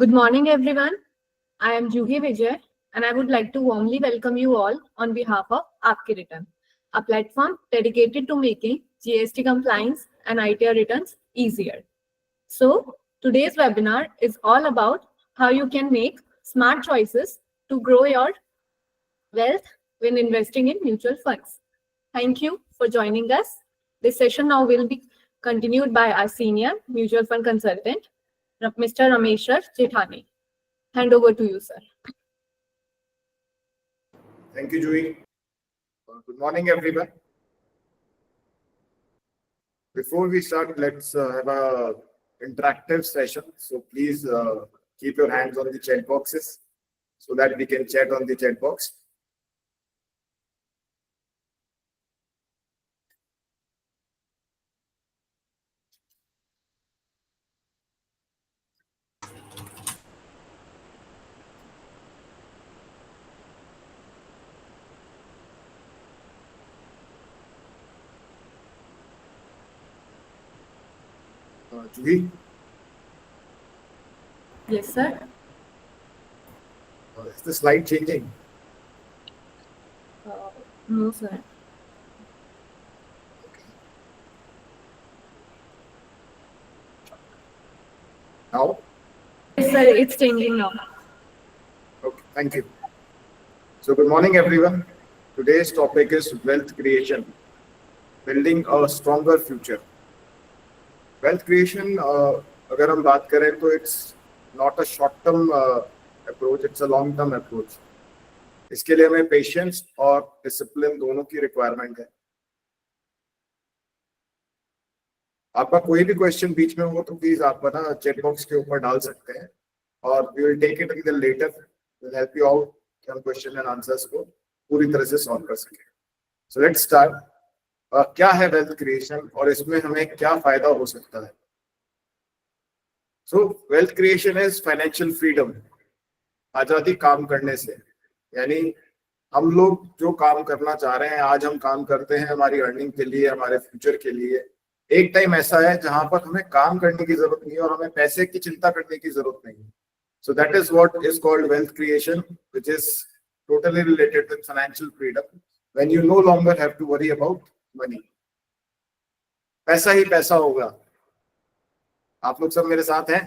Good morning, everyone. I am Juhi Vijay, and I would like to warmly welcome you all on behalf of Aapke Return, a platform dedicated to making GST compliance and ITR returns easier. So, today's webinar is all about how you can make smart choices to grow your wealth when investing in mutual funds. Thank you for joining us. This session now will be continued by our senior mutual fund consultant, Mr. Rameshwar Jethani. Hand over to you, sir. Thank you, Juhi. Good morning, everyone. Before we start, let's have a interactive session. So please keep your hands on the chat boxes so that we can chat on the chat box. Juhi? Yes, sir. Is the slide changing? No, sir. Now? Yes, sir, it's changing now. Okay, thank you. So good morning, everyone. Today's topic is wealth creation, building a stronger future. Wealth creation, अगर हम बात करें तो it's not a short-term approach, it's a long-term approach. इसके लिए हमें patience और discipline दोनों की रिक्वायरमेंट है. आपका कोई भी क्वेश्चन बीच में हो तो प्लीज आप ना चैट बॉक्स के ऊपर डाल सकते हैं और we will take it in the letter, will help you out कि हम क्वेश्चन एंड आंसर्स को पूरी तरह से सॉल्व कर सकें. So let's start. क्या है वेल्थ क्रिएशन और इसमें हमें क्या फायदा हो सकता है? सो wealth creation is financial freedom, आजादी काम करने से. यानी हम लोग जो काम करना चाह रहे हैं, आज हम काम करते हैं हमारी अर्निंग के लिए, हमारे फ्यूचर के लिए. एक टाइम ऐसा है जहां पर हमें काम करने की जरूरत नहीं है और हमें पैसे की चिंता करने की जरूरत नहीं है. So that is what is called wealth creation, which is totally related with financial freedom, when you no longer have to worry about money. पैसा ही पैसा होगा. आप लोग सब मेरे साथ हैं?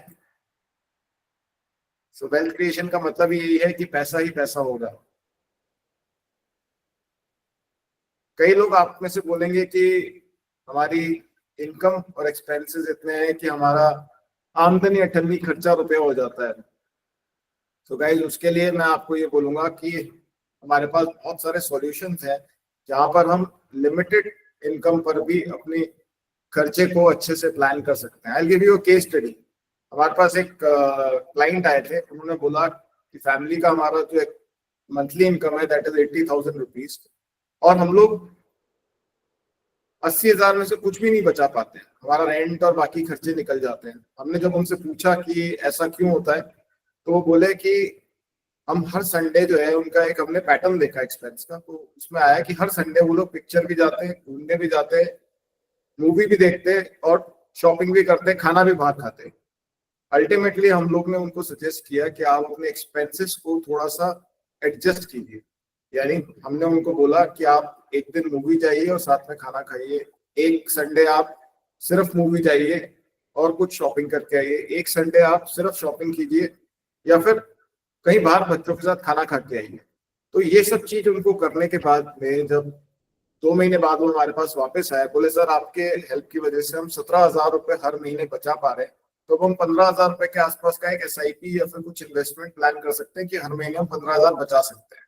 सो वेल्थ क्रिएशन का मतलब यही है कि पैसा ही पैसा होगा. कई लोग आप में से बोलेंगे कि हमारी इनकम और एक्सपेंसेस इतने हैं कि हमारा आमदनी 98 खर्चा रुपया हो जाता है. तो गाइस, उसके लिए मैं आपको ये बोलूंगा कि हमारे पास बहुत सारे सॉल्यूशंस हैं जहां पर हम लिमिटेड इनकम पर भी अपनी खर्चे को अच्छे से प्लान कर सकते हैं. I will give you a case study. हमारे पास एक क्लाइंट आए थे, उन्होंने बोला कि फैमिली का हमारा जो एक मंथली इनकम है दैट इज 80,000 रुपीज और हम लोग 80,000 में से कुछ भी नहीं बचा पाते हैं. हमारा रेंट और बाकी खर्चे निकल जाते हैं. हमने जब उनसे पूछा कि ऐसा क्यों होता है तो वो बोले कि हम हर संडे जो है, उनका एक हमने पैटर्न देखा एक्सपेंस का, तो उसमें आया कि हर संडे वो लोग पिक्चर भी जाते हैं, घूमने भी जाते हैं, मूवी भी देखते हैं और शॉपिंग भी करते हैं, खाना भी बाहर खाते हैं. अल्टीमेटली हम लोग ने उनको सजेस्ट किया कि आप अपने एक्सपेंसेस को थोड़ा सा एडजस्ट कीजिए. यानी हमने उनको बोला कि आप एक दिन मूवी जाइए और साथ में खाना खाइए, एक संडे आप सिर्फ मूवी जाइए और कुछ शॉपिंग करके आइए, एक संडे आप सिर्फ शॉपिंग कीजिए या फिर कहीं बाहर बच्चों के साथ खाना खा के आइए. तो ये सब चीज उनको करने के बाद में जब 2 महीने बाद वो हमारे पास वापस आए, बोले सर आपके हेल्प की वजह से हम 17,000 रुपए हर महीने बचा पा रहे हैं, तो हम 15,000 रुपए के आसपास का एक SIP या फिर कुछ इन्वेस्टमेंट प्लान कर सकते हैं कि हर महीने हम 15,000 बचा सकते हैं.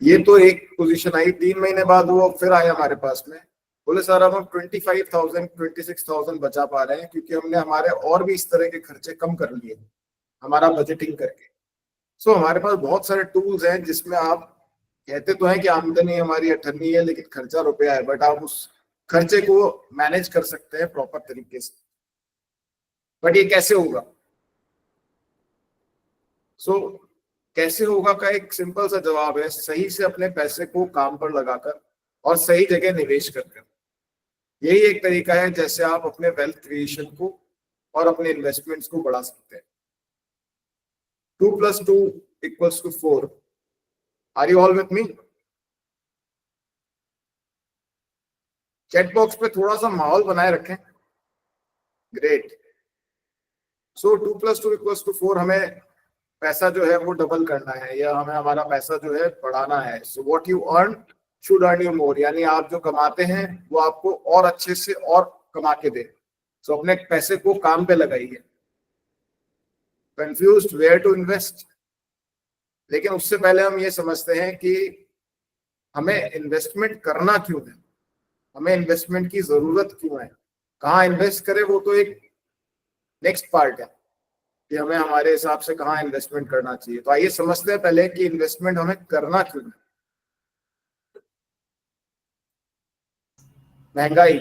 ये तो एक पोजीशन आई. 3 महीने बाद वो फिर आए हमारे पास में, बोले सर अब हम 25,000 26,000 बचा पा रहे हैं क्योंकि हमने हमारे और भी इस तरह के खर्चे कम कर लिए हमारा बजटिंग करके. सो हमारे पास बहुत सारे टूल्स हैं जिसमें आप कहते तो हैं कि आमदनी हमारी 98 है लेकिन खर्चा रुपया है, बट आप उस खर्चे को मैनेज कर सकते हैं प्रॉपर तरीके से. बट ये कैसे होगा? सो कैसे होगा का एक सिंपल सा जवाब है, सही से अपने पैसे को काम पर लगाकर और सही जगह निवेश करकर. यही एक तरीका है जैसे आप अपने वेल्थ क्रिएशन को और अपने इन्वेस्टमेंट्स को बढ़ा सकते हैं. 2 + 2 = 4. Are you all with me? Chat box पे थोड़ा सा माहौल बनाए रखें. ग्रेट. सो 2 + 2 = 4. हमें पैसा जो है वो डबल करना है, या हमें हमारा पैसा जो है बढ़ाना है. So what you earn should earn you more, यानी आप जो कमाते हैं वो आपको और अच्छे से और कमा के दे. सो अपने पैसे को काम पे लगाइए. Confused where to invest. लेकिन उससे पहले हम ये समझते हैं कि हमें इन्वेस्टमेंट करना क्यों है, हमें इन्वेस्टमेंट की जरूरत क्यों है, कहाँ इन्वेस्ट करें वो तो एक नेक्स्ट पार्ट है कि हमें हमारे हिसाब से कहाँ इन्वेस्टमेंट करना चाहिए. तो आइए समझते हैं पहले कि इन्वेस्टमेंट हमें करना क्यों है. महंगाई.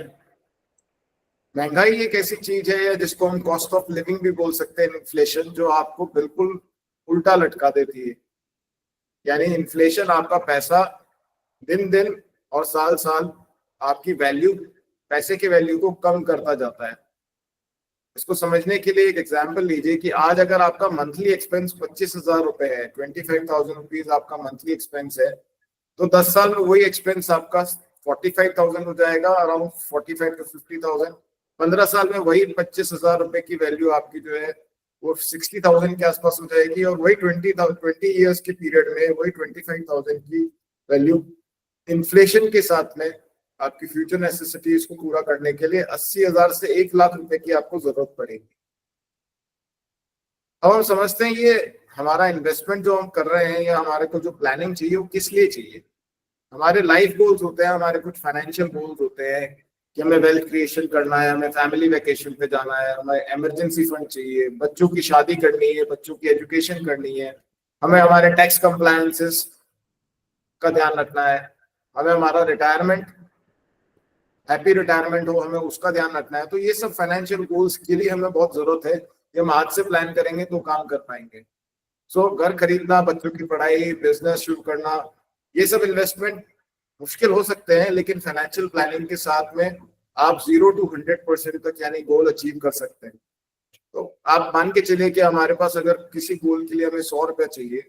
महंगाई एक ऐसी चीज है जिसको हम कॉस्ट ऑफ लिविंग भी बोल सकते हैं, इन्फ्लेशन, जो आपको बिल्कुल उल्टा लटका देती है. यानी इन्फ्लेशन आपका पैसा दिन दिन और साल साल आपकी वैल्यू, पैसे की वैल्यू को कम करता जाता है. इसको समझने के लिए एक एग्जांपल लीजिए कि आज अगर आपका मंथली एक्सपेंस 25,000 रुपए है, 25,000 रुपीज आपका मंथली एक्सपेंस है, तो 10 साल में वही एक्सपेंस आपका 45,000 हो जाएगा, अराउंड 45 to 50,000. 15 साल में वही 25,000 रुपए की वैल्यू आपकी जो है वो 60,000 के आसपास हो जाएगी, और वही 20 ईयर्स के पीरियड में वही 25,000 की वैल्यू इन्फ्लेशन के साथ में आपकी फ्यूचर नेसेसिटीज को पूरा करने के लिए 80,000 से 1 लाख रुपए की आपको जरूरत पड़ेगी. अब हम समझते हैं ये हमारा इन्वेस्टमेंट जो हम कर रहे हैं या हमारे को जो प्लानिंग चाहिए वो किस लिए चाहिए. हमारे लाइफ गोल्स होते हैं, हमारे कुछ फाइनेंशियल गोल्स होते हैं कि हमें वेल्थ क्रिएशन करना है, हमें फैमिली वेकेशन पे जाना है, हमें इमरजेंसी फंड चाहिए, बच्चों की शादी करनी है, बच्चों की एजुकेशन करनी है, हमें हमारे टैक्स कंप्लायंसेस का ध्यान रखना है, हमें हमारा रिटायरमेंट, हैप्पी रिटायरमेंट हो, हमें उसका ध्यान रखना है. तो ये सब फाइनेंशियल गोल्स के लिए हमें बहुत जरूरत है कि हम आज से प्लान करेंगे तो काम कर पाएंगे. सो घर खरीदना, बच्चों की पढ़ाई, बिजनेस शुरू करना, ये सब इन्वेस्टमेंट मुश्किल हो सकते हैं, लेकिन फाइनेंशियल प्लानिंग के साथ में आप 0 to 100% तक यानी गोल अचीव कर सकते हैं. तो आप मान के चलिए कि हमारे पास अगर किसी गोल के लिए हमें 100 रुपया चाहिए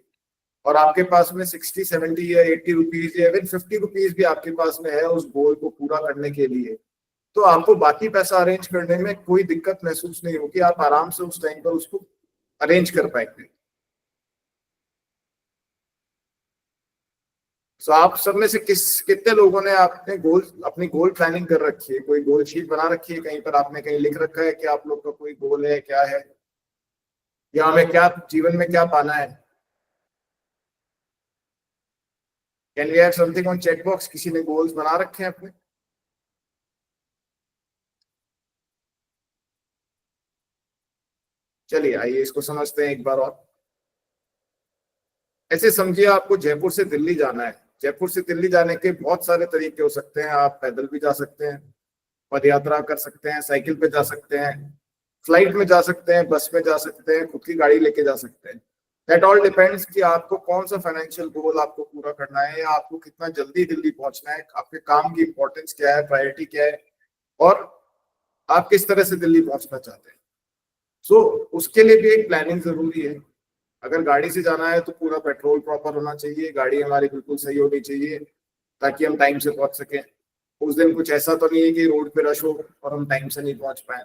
और आपके पास में 60, 70 या 80 रुपीज या इवन 50 रुपीज भी आपके पास में है उस गोल को पूरा करने के लिए, तो आपको बाकी पैसा अरेंज करने में कोई दिक्कत महसूस नहीं होगी. आप आराम से उस टाइम पर उसको अरेंज कर पाएंगे. तो आप सब में से कितने लोगों ने अपनी गोल प्लानिंग कर रखी है, कोई गोल शीट बना रखी है, कहीं पर आपने कहीं लिख रखा है कि आप लोग का कोई गोल है, क्या है, या हमें क्या जीवन में क्या पाना है. Can we have something on chat box? किसी ने गोल्स बना रखे हैं अपने? चलिए आइए इसको समझते हैं एक बार और. ऐसे समझिए आपको जयपुर से दिल्ली जाना है. जयपुर से दिल्ली जाने के बहुत सारे तरीके हो सकते हैं. आप पैदल भी जा सकते हैं, पद यात्रा कर सकते हैं, साइकिल पे जा सकते हैं, फ्लाइट में जा सकते हैं, बस में जा सकते हैं, खुद की गाड़ी लेके जा सकते हैं. दैट ऑल डिपेंड्स कि आपको कौन सा फाइनेंशियल गोल आपको पूरा करना है, या आपको कितना जल्दी दिल्ली पहुंचना है, आपके काम की इंपॉर्टेंस क्या है, प्रायोरिटी क्या है, और आप किस तरह से दिल्ली पहुंचना चाहते हैं. सो उसके लिए भी एक प्लानिंग जरूरी है. अगर गाड़ी से जाना है तो पूरा पेट्रोल प्रॉपर होना चाहिए, गाड़ी हमारी बिल्कुल सही होनी चाहिए ताकि हम टाइम से पहुंच सकें. उस दिन कुछ ऐसा तो नहीं है कि रोड पे रश हो और हम टाइम से नहीं पहुंच पाए.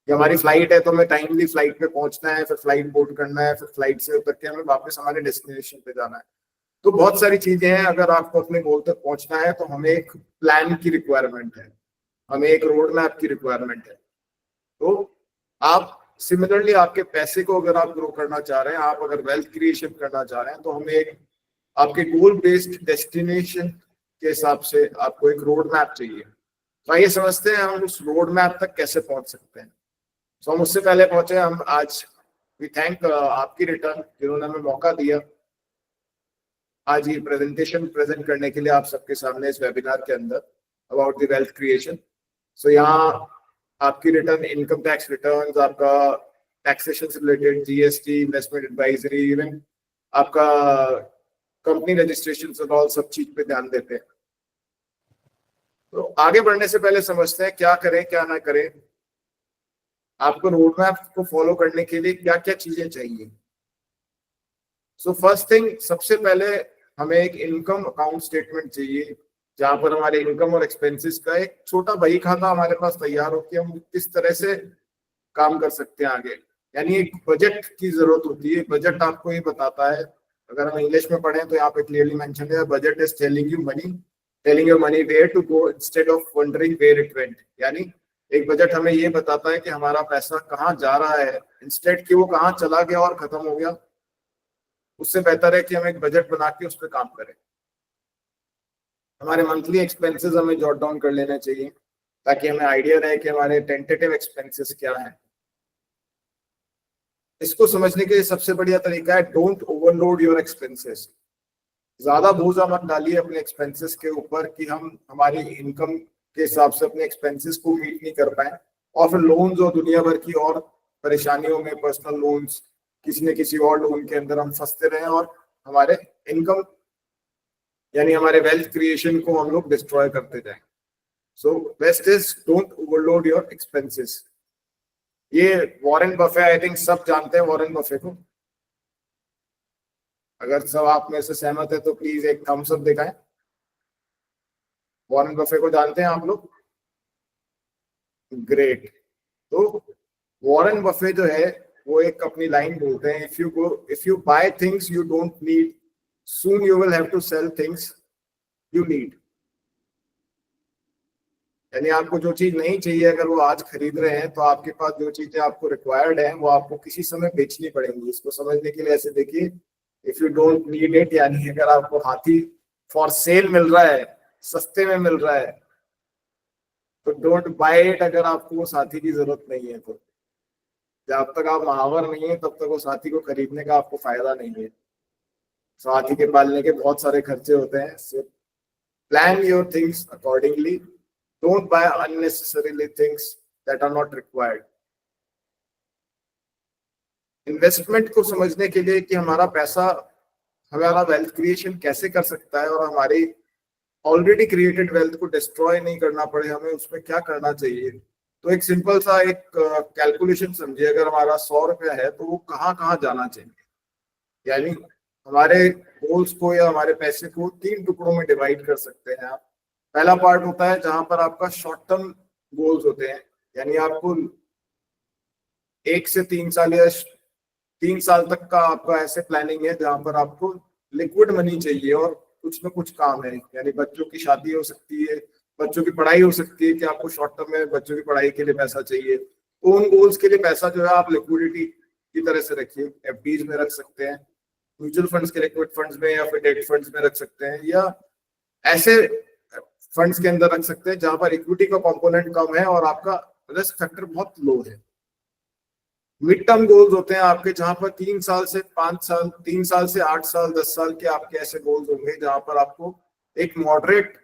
कि हमारी फ्लाइट है तो हमें टाइमली फ्लाइट पे पहुंचना है, फिर फ्लाइट बोर्ड करना है, फिर फ्लाइट से उतर के हमें वापस हमारे डेस्टिनेशन पे जाना है. तो बहुत सारी चीजें हैं. अगर आपको अपने गोल तक पहुंचना है तो हमें एक प्लान की रिक्वायरमेंट है, हमें एक रोड मैप की रिक्वायरमेंट है. तो आप सिमिलरली आपके पैसे को अगर आप ग्रो करना चाह रहे हैं, आप अगर वेल्थ क्रिएशन करना चाह रहे हैं, तो हमें एक आपके गोल बेस्ड डेस्टिनेशन के हिसाब से आपको एक रोड मैप चाहिए. तो आइए समझते हैं हम उस रोड मैप तक कैसे पहुंच सकते हैं. तो हम उससे पहले पहुंचे, हम आज वी थैंक आपकी रिटर्न जिन्होंने हमें मौका दिया आज ये प्रेजेंटेशन प्रेजेंट करने के लिए आप सबके सामने इस वेबिनार के अंदर अबाउट द वेल्थ क्रिएशन. सो यहाँ आपकी रिटर्न, इनकम टैक्स रिटर्न, आपका टैक्सेशन से related GST, investment advisory, even आपका कंपनी रजिस्ट्रेशन से ऑल सब चीज पे ध्यान देते हैं. तो आगे बढ़ने से पहले समझते हैं क्या करें क्या ना करें. आपको रोड मैप को फॉलो करने के लिए क्या क्या चीजें चाहिए. सो फर्स्ट थिंग, सबसे पहले हमें एक इनकम अकाउंट स्टेटमेंट चाहिए जहां पर हमारे इनकम और एक्सपेंसेस का एक छोटा बही खाता हमारे पास तैयार हो कि हम किस तरह से काम कर सकते हैं आगे। यानी एक बजट की जरूरत होती है। बजट आपको ये बताता है, अगर हम इंग्लिश में पढ़ें तो यहाँ पे क्लियरली मेंशन है, budget is telling you money where to go instead of wondering where it went. यानी एक बजट हमें ये बताता है कि हमारा पैसा कहाँ जा रहा है, इंस्टेड कि वो कहाँ चला गया और खत्म हो गया। उससे बेहतर है कि हम एक बजट बना के उस पर काम करें। हमारे मंथली एक्सपेंसेस हमें जॉट डाउन कर लेना चाहिए ताकि हमें आइडिया रहे कि हमारे टेंटेटिव एक्सपेंसेस क्या है। इसको समझने के सबसे बढ़िया तरीका है, डोंट ओवरलोड योर एक्सपेंसेस। ज्यादा बोझा मत डालिए अपने एक्सपेंसेस के ऊपर कि हम हमारी इनकम के हिसाब से अपने एक्सपेंसेस को मीट नहीं कर पाए और फिर लोन्स और दुनिया भर की और परेशानियों में, पर्सनल लोन्स, किसी न किसी और लोन के अंदर हम फंसते रहे और हमारे इनकम यानी हमारे वेल्थ क्रिएशन को हम लोग डिस्ट्रॉय करते जाए। So best is don't overload your expenses. ये वॉरेन बफे, आई थिंक सब जानते हैं वॉरेन बफे को। अगर सब आप में से सहमत है तो प्लीज एक थम्स अप दिखाएं। वॉरेन बफे को जानते हैं आप लोग? ग्रेट। तो वॉरेन बफे जो है वो एक अपनी लाइन बोलते हैं, if you buy things you don't need, soon you will have to sell things you need. यानी आपको जो चीज नहीं चाहिए अगर वो आज खरीद रहे हैं तो आपके पास जो चीजें आपको रिक्वायर्ड है वो आपको किसी समय बेचनी पड़ेंगी। इसको समझने के लिए ऐसे देखिए, if you don't need it, यानी अगर आपको हाथी फॉर सेल मिल रहा है, सस्ते में मिल रहा है, तो डोंट बाय इट। अगर आपको वो हाथी की जरूरत नहीं है तो जब तक आप महावर नहीं है तब तक उस हाथी को खरीदने का आपको फायदा नहीं है। तो हाथी के पालने के बहुत सारे खर्चे होते हैं। So plan your things accordingly, don't buy unnecessarily things that are not required. Investment को समझने के लिए कि हमारा पैसा हमारा वेल्थ क्रिएशन कैसे कर सकता है और हमारी ऑलरेडी क्रिएटेड वेल्थ को डिस्ट्रॉय नहीं करना पड़े, हमें उसमें क्या करना चाहिए। तो एक सिंपल सा एक कैलकुलेशन समझिए, अगर हमारा 100 रुपया है तो वो कहाँ कहाँ जाना चाहिए। यानी हमारे गोल्स को या हमारे पैसे को 3 टुकड़ों में डिवाइड कर सकते हैं आप। पहला पार्ट होता है जहां पर आपका शॉर्ट टर्म गोल्स होते हैं, यानी आपको 1 से 3 साल या 3 साल तक का आपका ऐसे प्लानिंग है जहां पर आपको लिक्विड मनी चाहिए और कुछ ना कुछ काम है। यानी बच्चों की शादी हो सकती है, बच्चों की पढ़ाई हो सकती है कि आपको शॉर्ट टर्म में बच्चों की पढ़ाई के लिए पैसा चाहिए। तो उन गोल्स के लिए पैसा जो है आप लिक्विडिटी की तरह से रखिए। एफडीज में रख सकते हैं, म्यूचुअल फंड्स के लिक्विड फंड्स में, या फिर डेट फंड्स में रख सकते हैं, या ऐसे फंड्स के अंदर रख सकते हैं जहां पर इक्विटी का कंपोनेंट कम है और आपका रिस्क फैक्टर बहुत लो है। मिड टर्म गोल्स होते हैं आपके जहां पर 3 साल से 5 साल, 3 साल से 8 साल, 10 साल के आपके ऐसे गोल्स होंगे जहां पर आपको एक मॉडरेट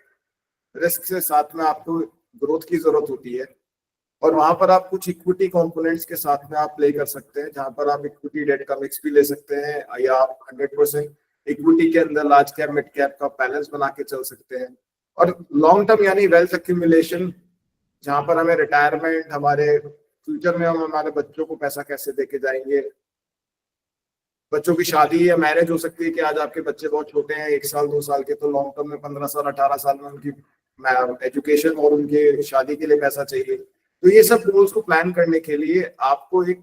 रिस्क से साथ में आपको ग्रोथ की जरूरत होती है और वहां पर आप कुछ इक्विटी कंपोनेंट्स के साथ में आप प्ले कर सकते हैं, जहां पर आप इक्विटी डेट का मिक्स भी ले सकते हैं या आप 100% इक्विटी के अंदर लार्ज कैप मिड कैप का बैलेंस बना के चल सकते हैं। और लॉन्ग टर्म यानी वेल्थ एक्यूमुलेशन, जहां पर हमें रिटायरमेंट, हमारे फ्यूचर में हम हमारे बच्चों को पैसा कैसे देके जाएंगे। बच्चों की शादी या मैरिज हो सकती है कि आज आपके बच्चे बहुत छोटे हैं, 1 साल 2 साल के, तो लॉन्ग टर्म में 15 साल 18 साल में उनकी एजुकेशन और उनके शादी के लिए पैसा चाहिए। तो ये सब गोल्स को प्लान करने के लिए आपको एक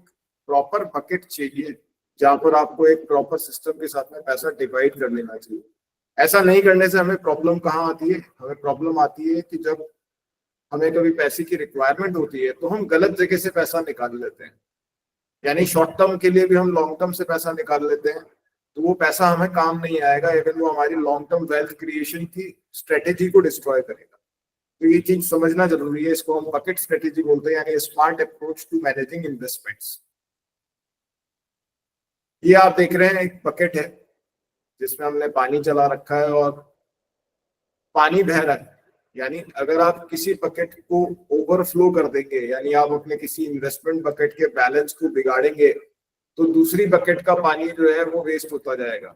प्रॉपर बकेट चाहिए जहां पर आपको एक प्रॉपर सिस्टम के साथ में पैसा डिवाइड कर लेना चाहिए। ऐसा नहीं करने से हमें प्रॉब्लम कहाँ आती है? हमें प्रॉब्लम आती है कि जब हमें कभी पैसे की रिक्वायरमेंट होती है तो हम गलत जगह से पैसा निकाल लेते हैं। यानी शॉर्ट टर्म के लिए भी हम लॉन्ग टर्म से पैसा निकाल लेते हैं, तो वो पैसा हमें काम नहीं आएगा, इवन वो हमारी लॉन्ग टर्म वेल्थ क्रिएशन की स्ट्रेटेजी को डिस्ट्रॉय करेगा। तो ये चीज समझना जरूरी है। इसको हम बकेट स्ट्रेटेजी बोलते हैं, यानी smart approach to managing investments. ये आप देख रहे हैं एक बकेट है जिसमें हमने पानी चला रखा है और पानी बह रहा है। यानी अगर आप किसी बकेट को ओवरफ्लो कर देंगे, यानी आप अपने किसी इन्वेस्टमेंट बकेट के बैलेंस को बिगाड़ेंगे, तो दूसरी बकेट का पानी जो है वो वेस्ट होता जाएगा।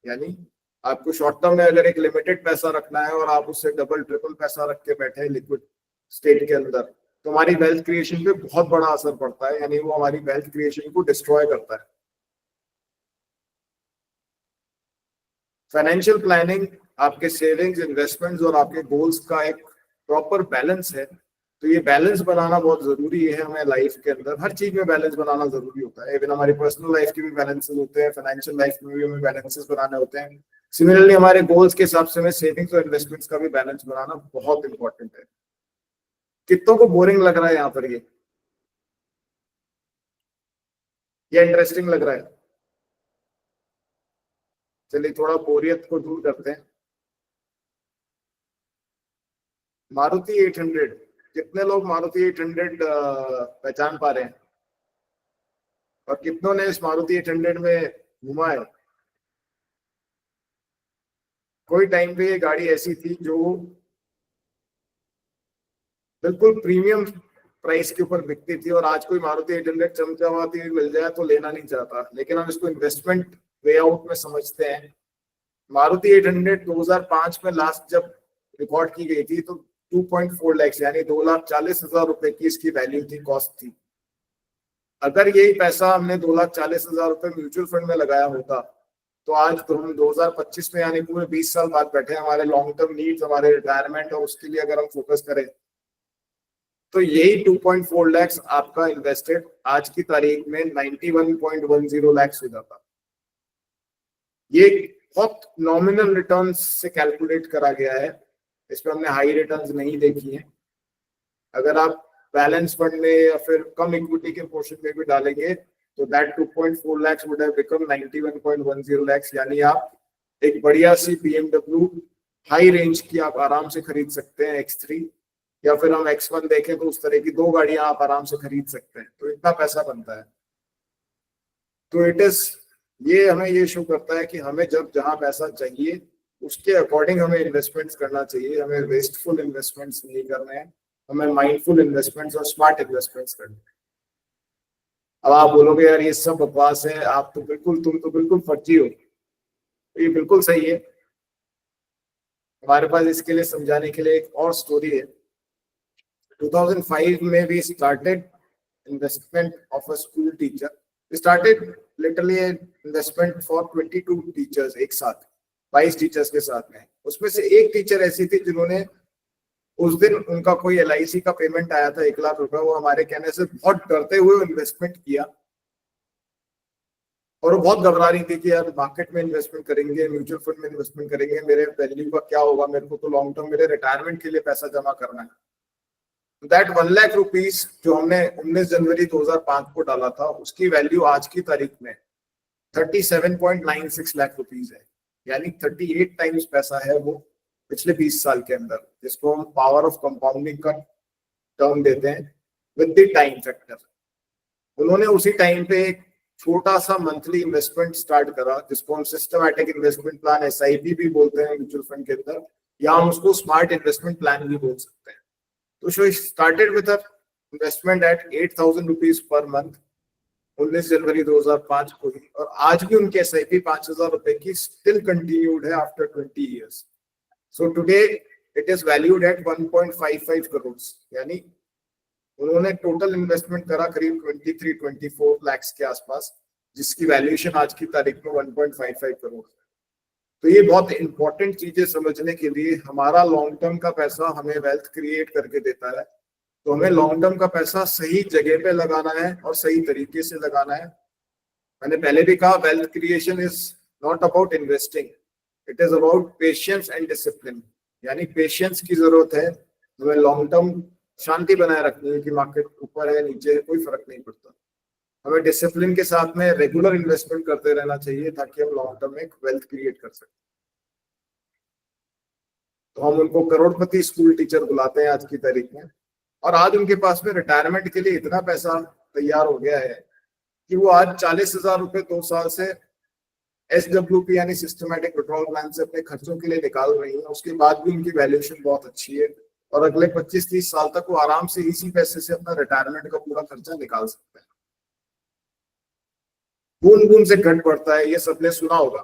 यानी आपको शॉर्ट टर्म में अगर एक लिमिटेड पैसा रखना है और आप उससे डबल ट्रिपल पैसा रख के बैठे हैं लिक्विड स्टेट के अंदर, तो हमारी वेल्थ क्रिएशन पे बहुत बड़ा असर पड़ता है। यानी वो हमारी वेल्थ क्रिएशन को डिस्ट्रॉय करता है। फाइनेंशियल प्लानिंग आपके सेविंग्स, इन्वेस्टमेंट्स और आपके गोल्स का एक प्रॉपर बैलेंस है। तो ये बैलेंस बनाना बहुत जरूरी है हमें लाइफ के अंदर। हर चीज में बैलेंस बनाना जरूरी होता है। इवन हमारी पर्सनल लाइफ के भी बैलेंसेस होते हैं, फाइनेंशियल लाइफ में भी हमें बैलेंसेस बनाने होते हैं। सिमिलरली हमारे गोल्स के हिसाब से हमें सेविंग्स और इन्वेस्टमेंट्स का भी बैलेंस बनाना बहुत इंपॉर्टेंट है। कितनों को बोरिंग लग रहा है यहाँ पर ये इंटरेस्टिंग लग रहा है? चलिए थोड़ा बोरियत को दूर करते हैं। मारुति 800, कितने लोग मारुति 800 पहचान पा रहे हैं? और कितनों ने इस मारुति 800 में घुमा है? कोई टाइम पे ये गाड़ी ऐसी थी जो बिल्कुल प्रीमियम प्राइस के ऊपर बिकती थी, और आज कोई मारुति 800 चमचमाती हुई मिल जाए तो लेना नहीं चाहता, लेकिन हम इसको इन्वेस्टमेंट वे आउट में समझते हैं। मारुति 800 2005 में लास्ट जब रिकॉर्ड की गई थी तो 2.4 लाख यानी 2,40,000 रुपए की इसकी वैल्यू थी, कॉस्ट थी। अगर यही पैसा हमने 2,40,000 रुपए म्यूचुअल फंड में लगाया होता तो आज तो हम 2025 में यानी पूरे 20 साल बाद बैठे हमारे लॉन्ग टर्म नीड्स, हमारे रिटायरमेंट और उसके लिए अगर हम फोकस करें तो यही 2.4 लाख आपका इन्वेस्टेड आज की तारीख में 91.10 लाख हो जाता। ये बहुत नॉमिनल रिटर्न्स से कैलकुलेट करा गया है, इसमें हमने हाई रिटर्न्स नहीं देखी है। अगर आप बैलेंस फंड में या फिर कम इक्विटी के पोर्शन में भी डालेंगे तो that 2.4 lakh would have become 91.10 lakh, यानी आप एक बढ़िया सी BMW हाई रेंज की आप आराम से खरीद सकते हैं, X3, या फिर हम X1 देखें तो उस तरह की 2 गाड़ियां आप आराम से खरीद सकते हैं। तो इतना पैसा बनता है। तो ये हमें ये शो करता है कि हमें जब जहां पैसा चाहिए उसके अकॉर्डिंग हमें इन्वेस्टमेंट्स करना चाहिए। हमें वेस्टफुल इन्वेस्टमेंट्स नहीं करने हैं, हमें माइंडफुल इन्वेस्टमेंट्स और स्मार्ट इन्वेस्टमेंट्स करने हैं। अब आप बोलोगे यार ये सब बकवास है, तुम तो बिल्कुल फर्जी हो। तो ये बिल्कुल सही है। हमारे पास इसके लिए समझाने के लिए एक और स्टोरी है। 2005 में we started investment of a school teacher. We started literally an investment for 22 teachers एक साथ, 22 टीचर्स के साथ में। उसमें से एक टीचर ऐसी थी जिन्होंने उस दिन उनका कोई LIC का पेमेंट आया था 1 लाख रुपए, वो हमारे कहने से बहुत डरते हुए इन्वेस्टमेंट किया। और वो बहुत घबरा रही थी कि यार मार्केट में इन्वेस्टमेंट करेंगे, म्यूचुअल फंड में इन्वेस्टमेंट करेंगे, मेरे वैल्यू का क्या होगा, मेरे को तो लॉन्ग टर्म मेरे रिटायरमेंट के लिए पैसा जमा करना है। दैट 1 लाख रुपीस जो हमने 19 जनवरी 2005 को डाला था उसकी वैल्यू आज की तारीख में 37.96 लाख रुपीस है, यानी 38 टाइम्स पैसा है वो पिछले 20 साल के अंदर, जिसको हम पावर ऑफ कंपाउंडिंग का टर्म देते हैं विद द टाइम फैक्टर। उन्होंने उसी टाइम पे एक छोटा सा मंथली इन्वेस्टमेंट स्टार्ट करा जिसको हम सिस्टमैटिक इन्वेस्टमेंट प्लान SIP भी बोलते हैं म्यूचुअल फंड के अंदर, या हम उसको स्मार्ट इन्वेस्टमेंट प्लान भी बोल सकते हैं। तो she started with her investment at 8,000 rupees per month 19 जनवरी 2005 को ही, और आज भी उनके SIP 5,000 रुपए की still continued है after 20 years. So today it is valued at 1.55 crores, यानी उन्होंने टोटल इन्वेस्टमेंट करा करीब 23-24 लाख के आसपास, जिसकी वैल्यूएशन आज की तारीख में 1.55 करोड़। तो ये बहुत इंपॉर्टेंट चीजें समझने के लिए, हमारा लॉन्ग टर्म का पैसा हमें वेल्थ क्रिएट करके देता है, तो हमें लॉन्ग टर्म का पैसा सही जगह पे लगाना है और सही तरीके से लगाना है। मैंने पहले भी कहा wealth creation is not about investing, it is about patience and discipline, यानी पेशेंस की जरूरत है। हमें लॉन्ग टर्म शांति बनाए रखनी है कि मार्केट ऊपर है नीचे है कोई फर्क नहीं पड़ता। हमें डिसिप्लिन के साथ में रेगुलर इन्वेस्टमेंट करते रहना चाहिए ताकि हम लॉन्ग टर्म में एक वेल्थ क्रिएट कर सकें। तो हम उनको करोड़पति स्कूल टीचर बुलाते हैं आज की तारीख में, और आज उनके पास में रिटायरमेंट के लिए इतना पैसा तैयार हो गया है कि वो आज 40,000 रुपए 2 साल से SWP यानी सिस्टमैटिक विड्रॉल प्लान से अपने खर्चों के लिए निकाल रही है। उसके बाद भी उनकी वैल्यूएशन बहुत अच्छी है, और अगले 25-30 साल तक वो आराम से इसी पैसे से अपना रिटायरमेंट का पूरा खर्चा निकाल सकते हैं। बूंद बूंद से घट पड़ता है, ये सबने सुना होगा।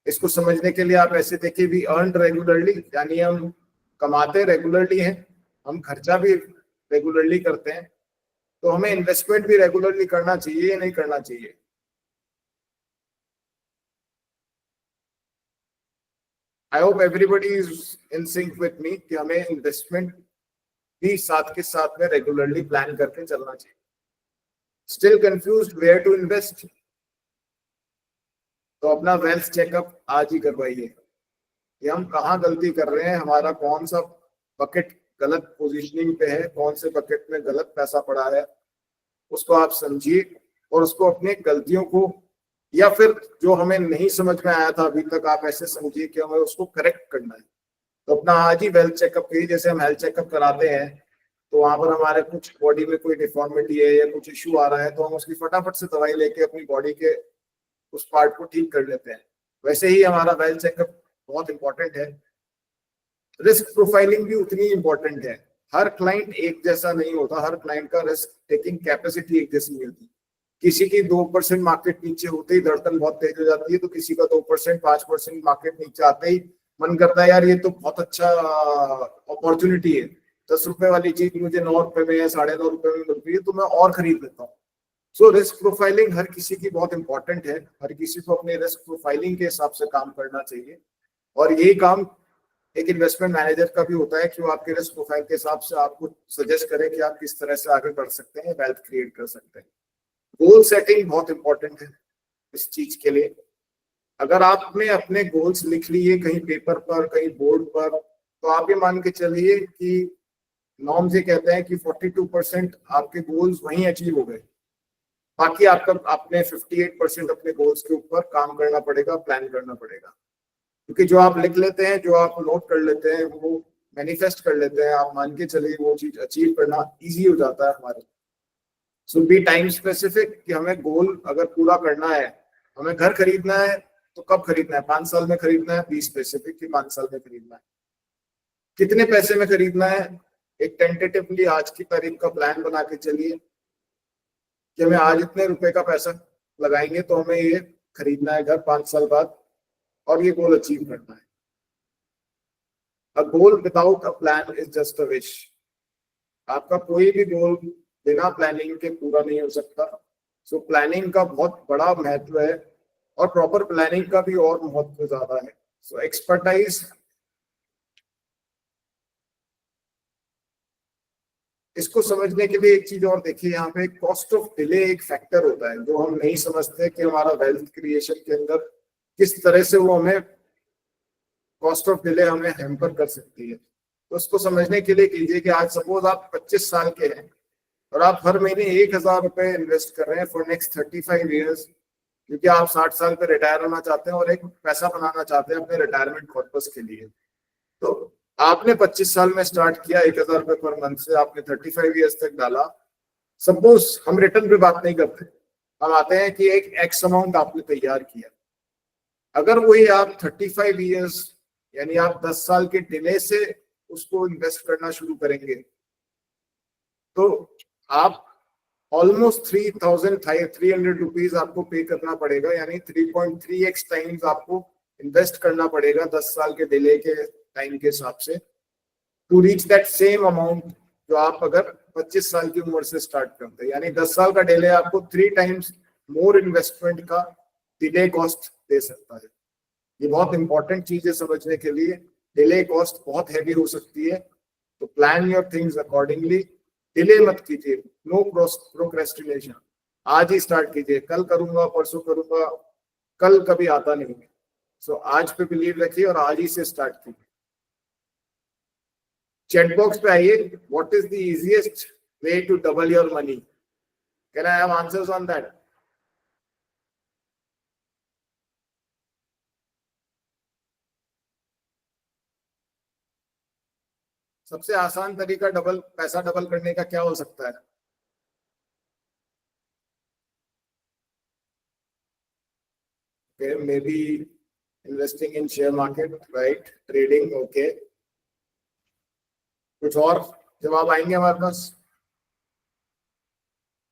इसको समझने के लिए आप ऐसे देखिए, वी अर्न रेगुलरली, यानी हम कमाते रेगुलरली हैं, हम खर्चा भी रेगुलरली करते हैं, तो हमें इन्वेस्टमेंट भी रेगुलरली करना चाहिए या नहीं करना चाहिए? I hope everybody is in sync with me कि हमें इन्वेस्टमेंट भी साथ के साथ में रेगुलरली प्लान करके चलना चाहिए. Still confused where to invest? तो अपना वेल्थ चेकअप आज ही करवाइए कि हम कहाँ गलती कर रहे हैं, हमारा कौन सा बकेट गलत पोजीशनिंग पे है, कौन से बकेट में गलत पैसा पड़ा है, उसको आप समझिए और उसको अपने गलतियों को, या फिर जो हमें नहीं समझ में आया था अभी तक, आप ऐसे समझिए कि हमें उसको करेक्ट करना है. तो अपना आज ही वेल्थ चेकअप कीजिए. जैसे हम हेल्थ चेकअप कराते हैं तो वहां पर हमारे कुछ बॉडी में कोई डिफॉर्मिटी है या कुछ इश्यू आ रहा है तो हम उसकी फटाफट से दवाई लेके अपनी बॉडी के उस पार्ट को ठीक कर लेते हैं. वैसे ही हमारा वेल्थ चेकअप बहुत इंपॉर्टेंट है. रिस्क प्रोफाइलिंग भी उतनी इंपॉर्टेंट है. हर क्लाइंट एक जैसा नहीं होता, हर क्लाइंट का रिस्क टेकिंग कैपेसिटी एक जैसी नहीं होती. किसी की 2% मार्केट नीचे होते ही धड़कन बहुत तेज हो जाती है, तो किसी का 2% 5% मार्केट नीचे आते ही मन करता है यार ये तो बहुत अच्छा अपॉर्चुनिटी है, 10 रुपए वाली चीज मुझे 9 रुपए में या 9.5 रुपए में मिल रही है तो मैं और खरीद लेता हूँ. सो रिस्क प्रोफाइलिंग हर किसी की बहुत इंपॉर्टेंट है. हर किसी को अपने रिस्क प्रोफाइलिंग के हिसाब से काम करना चाहिए और यही काम एक इन्वेस्टमेंट मैनेजर का भी होता है कि वो आपके रिस्क प्रोफाइल के हिसाब से आपको सजेस्ट करे कि आप किस तरह से आगे बढ़ सकते हैं, वेल्थ क्रिएट कर सकते हैं. गोल सेटिंग बहुत इंपॉर्टेंट है इस चीज के लिए. अगर आपने अपने गोल्स लिख लिए कहीं पेपर पर, कहीं बोर्ड पर, तो आप ये मान के चलिए कि नॉर्म्स ये कहते हैं कि 42% आपके गोल्स वहीं अचीव हो गए. बाकी आपका आपने 58% अपने गोल्स के ऊपर काम करना पड़ेगा, प्लान करना पड़ेगा. क्योंकि जो आप लिख लेते हैं, जो आप नोट कर लेते हैं, वो मैनिफेस्ट कर लेते हैं, आप मान के चलिए वो चीज अचीव करना इजी हो जाता है हमारे. सो बी टाइम स्पेसिफिक कि हमें गोल अगर पूरा करना है, हमें घर खरीदना है तो कब खरीदना है, 5 साल में खरीदना है, बी स्पेसिफिक कि 5 साल में खरीदना है, कितने पैसे में खरीदना है. एक टेंटेटिवली आज की तारीख का प्लान बना के चलिए कि हमें आज इतने रुपए का पैसा लगाएंगे तो हमें ये खरीदना है घर 5 साल बाद और ये गोल अचीव करना है. A goal without a plan is just a wish. आपका कोई भी गोल बिना प्लानिंग के पूरा नहीं हो सकता. सो प्लानिंग का बहुत बड़ा महत्व है और प्रॉपर प्लानिंग का भी और महत्व ज्यादा है. सो एक्सपर्टाइज, इसको समझने के लिए एक चीज और देखिए, यहाँ पे कॉस्ट ऑफ डिले एक फैक्टर होता है जो हम नहीं समझते कि हमारा वेल्थ क्रिएशन के अंदर किस तरह से वो हमें कॉस्ट ऑफ डिले हमें हैम्पर कर सकती है. तो उसको समझने के लिए कीजिए कि आज सपोज आप 25 साल के हैं और आप हर महीने 1,000 रुपए इन्वेस्ट कर रहे हैं फॉर नेक्स्ट 35 ईयर्स, क्योंकि आप 60 साल पे रिटायर होना चाहते हैं और एक पैसा बनाना चाहते हैं अपने रिटायरमेंट पर्पस के लिए. तो आपने 25 साल में स्टार्ट किया, 1,000 रुपए पर मंथ से आपने 35 ईयर्स तक डाला. सपोज हम रिटर्न पे बात नहीं करते, हम आते हैं कि एक एक्स अमाउंट आपने तैयार किया. अगर वही आप 35 ईयर्स यानी आप 10 साल के डिले से उसको इन्वेस्ट करना शुरू करेंगे तो आप ऑलमोस्ट 3,300 रुपीज आपको पे करना पड़ेगा, यानी 3.3x टाइम्स आपको इन्वेस्ट करना पड़ेगा 10 साल के डिले के टाइम के हिसाब से to reach that same amount जो आप अगर 25 साल की उम्र से स्टार्ट करते हैं. यानी 10 साल का डिले आपको 3 टाइम्स मोर इन्वेस्टमेंट का डिले कॉस्ट दे सकता है. ये बहुत इंपॉर्टेंट चीज है समझने के लिए. डिले कॉस्ट बहुत हैवी हो सकती है, तो plan your things accordingly. Delay मत कीजिए, नो प्रोक्रेस्टिनेशन. आज ही स्टार्ट कीजिए, कल करूंगा, परसों करूंगा, कल कभी आता नहीं है. सो आज पे बिलीव रखिए और आज ही से स्टार्ट कीजिए. चैट बॉक्स पे आइए, what is the easiest way to double your money? Can I have answers on that? सबसे आसान तरीका पैसा डबल करने का क्या हो सकता है? May be investing in share market, right, trading, okay. कुछ और जवाब आएंगे हमारे पास?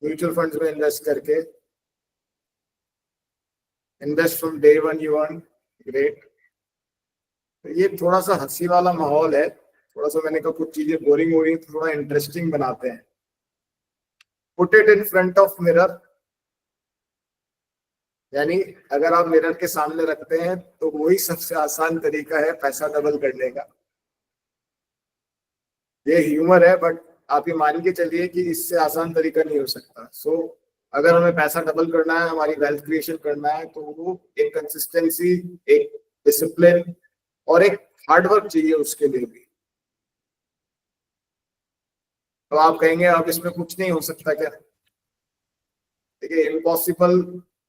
म्यूचुअल फंड्स में इन्वेस्ट करके, invest from day one you earn, great. ये थोड़ा सा हंसी वाला माहौल है, थोड़ा सा मैंने कहा कुछ चीजें बोरिंग हो रही है तो थोड़ा इंटरेस्टिंग बनाते हैं. Put it in front of mirror यानी अगर आप मिरर के सामने रखते हैं तो वही सबसे आसान तरीका है पैसा डबल करने का। ये ह्यूमर है, बट आप ये मान के चलिए कि इससे आसान तरीका नहीं हो सकता। सो अगर हमें पैसा डबल करना है, हमारी वेल्थ क्रिएशन करना है, तो वो एक कंसिस्टेंसी, एक डिसिप्लिन और एक हार्डवर्क चाहिए उसके लिए भी। तो आप कहेंगे अब इसमें कुछ नहीं हो सकता क्या? देखिए, इम्पॉसिबल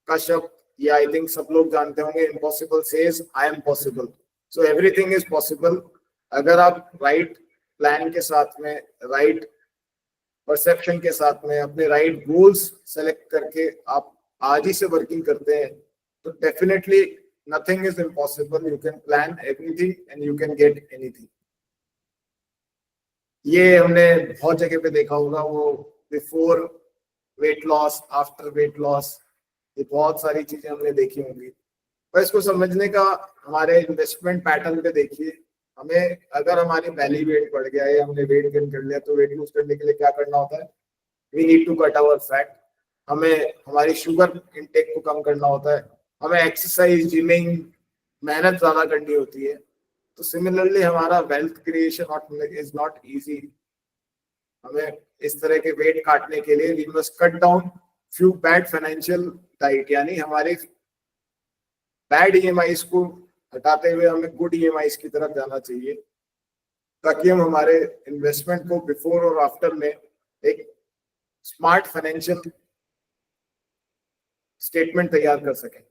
का शब्द ये आई थिंक सब लोग जानते होंगे। Impossible says I am possible. So everything is possible अगर आप राइट प्लान के साथ में, राइट परसेप्शन के साथ में, अपने राइट गोल्स सेलेक्ट करके आप आज ही से वर्किंग करते हैं, तो definitely nothing is impossible. You can plan everything and you can get anything. ये हमने बहुत जगह पे देखा होगा, वो before weight loss, after weight loss, ये बहुत सारी चीजें हमने देखी होंगी। पर इसको समझने का हमारे इन्वेस्टमेंट पैटर्न पे देखिए। हमें अगर हमारी बैली वेट बढ़ गया है, हमने वेट गेन कर लिया, तो वेट लूज करने के लिए क्या करना होता है? We need to cut our fat. हमें हमारी शुगर इंटेक को कम करना होता है। हमें एक्सरसाइज, जिमिंग, मेहनत ज्यादा करनी होती है। तो सिमिलरली हमारा wealth creation is not easy. हमें इस तरह के वेट काटने के लिए we must cut down few bad financial diet, यानी हमारे बैड ईएमआईज को हटाते हुए हमें गुड ईएमआईज की तरफ जाना चाहिए, ताकि हम हमारे इन्वेस्टमेंट को बिफोर और आफ्टर में एक स्मार्ट फाइनेंशियल स्टेटमेंट तैयार कर सकें।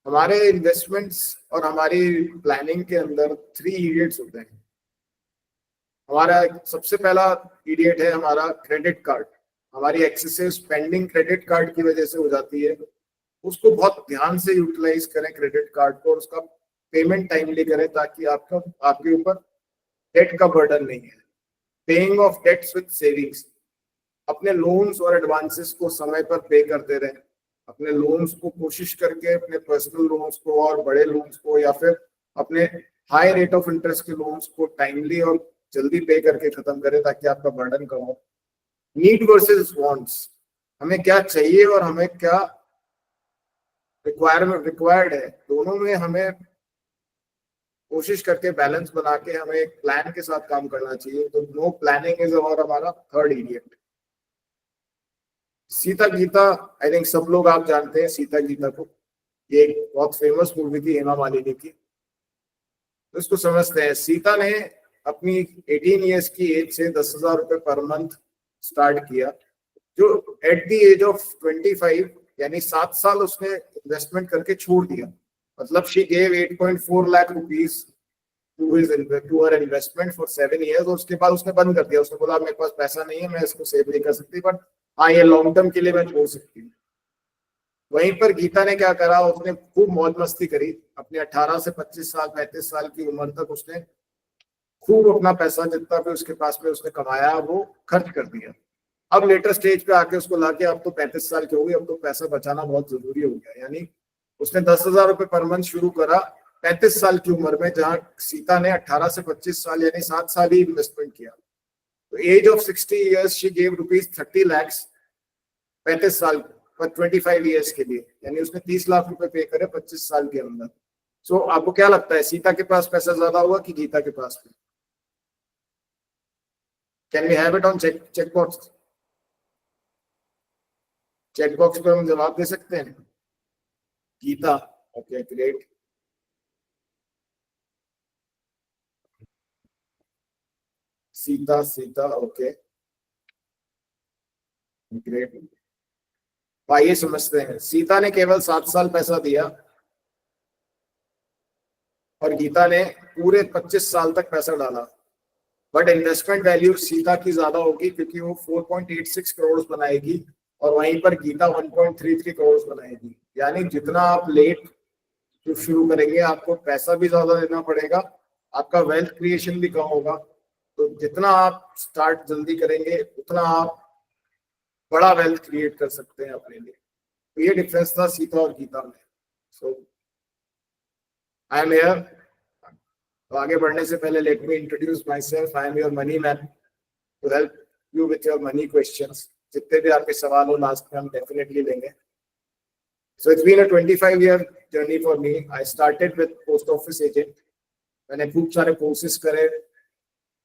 हमारे इन्वेस्टमेंट्स और हमारी प्लानिंग के अंदर 3 इडियट्स होते हैं। हमारा सबसे पहला इडियट है हमारा क्रेडिट कार्ड। हमारी एक्सेसिव स्पेंडिंग क्रेडिट कार्ड की वजह से हो जाती है। उसको बहुत ध्यान से यूटिलाइज करें क्रेडिट कार्ड को, और उसका पेमेंट टाइमली करें, ताकि आपके ऊपर डेट का बर्डन नहीं है। Paying off debts with savings. अपने लोन्स और एडवांसेस को समय पर पे करते रहें। अपने लोन्स को कोशिश करके, अपने पर्सनल लोन्स को और बड़े लोन्स को, या फिर अपने हाई रेट ऑफ इंटरेस्ट के लोन्स को टाइमली और जल्दी पे करके खत्म करें, ताकि आपका बर्डन कम हो। Need versus wants. हमें क्या चाहिए और हमें क्या रिक्वायर्ड है, दोनों में हमें कोशिश करके बैलेंस बना के हमें एक प्लान के साथ काम करना चाहिए। तो नो प्लानिंग इज और हमारा third idiot. Sita Gita, I think सब लोग आप जानते हैं सीता गीता को। ये एक बहुत फेमस मूवी थी हेमा मालिनी की। तो इसको समझते हैं। सीता ने अपनी 18 ईयर्स की एज से 10,000 रुपए पर मंथ स्टार्ट किया, जो एट द एज ऑफ 25 यानी 7 साल उसने इन्वेस्टमेंट करके छोड़ दिया। मतलब she gave 8.4 lakh rupees to her investment for 7 years. और उसके बाद उसने बंद कर दिया। उसने बोला मेरे पास पैसा नहीं है, मैं इसको सेव नहीं कर सकती, बट हाँ ये लॉन्ग टर्म के लिए मैं छोड़ सकती हूँ। वहीं पर गीता ने क्या करा, उसने खूब मौज मस्ती करी। अपने 18 से 25 साल 35 साल की उम्र तक उसने खूब अपना पैसा जितना भी उसके पास में उसने कमाया वो खर्च कर दिया। अब लेटर स्टेज पे आके उसको लाके अब तो 35 साल की हो गई, अब तो पैसा बचाना बहुत जरूरी हो गया। यानी उसने 10,000 रुपए पर मंथ शुरू करा 35 साल की उम्र में, जहां सीता ने 18 से 25 साल यानी 7 साल ही इन्वेस्टमेंट किया। तो as of 60 years she gave ₹30 lakhs 35 साल पर 25 ईयर्स के लिए, यानी उसने 30 लाख रुपए पे करे 25 साल के अंदर। सो आपको क्या लगता है, सीता के पास पैसा ज्यादा हुआ कि गीता के पास में? Can we have it on check box? Check box पर हम जवाब दे सकते हैं। Gita, okay great. Sita, Sita, okay great. आइए समझते हैं। सीता ने केवल 7 साल पैसा दिया और गीता ने पूरे 25 साल तक पैसा डाला। बट इन्वेस्टमेंट वैल्यू सीता की ज्यादा होगी, क्योंकि वो 4.86 करोड़ बनाएगी और वहीं पर गीता 1.33 करोड़ बनाएगी। यानी जितना आप लेट जो शुरू करेंगे, आपको पैसा भी ज्यादा देना पड़ेगा, आपका वेल्थ क्रिएशन भी कम होगा। तो जितना आप स्टार्ट जल्दी करेंगे, उतना आप बड़ा वेल्थ क्रिएट कर सकते हैं अपने लिए। तो ये डिफरेंस था सीता और गीता में। So I am here. तो आगे बढ़ने से पहले let me introduce myself. I am your money man to help you with your money questions. जितने भी आपके सवाल हो लास्ट में हम डेफिनेटली लेंगे। So it's been a 25-year journey for me. I started with post office agent. मैंने खूब सारे कोर्सेज करे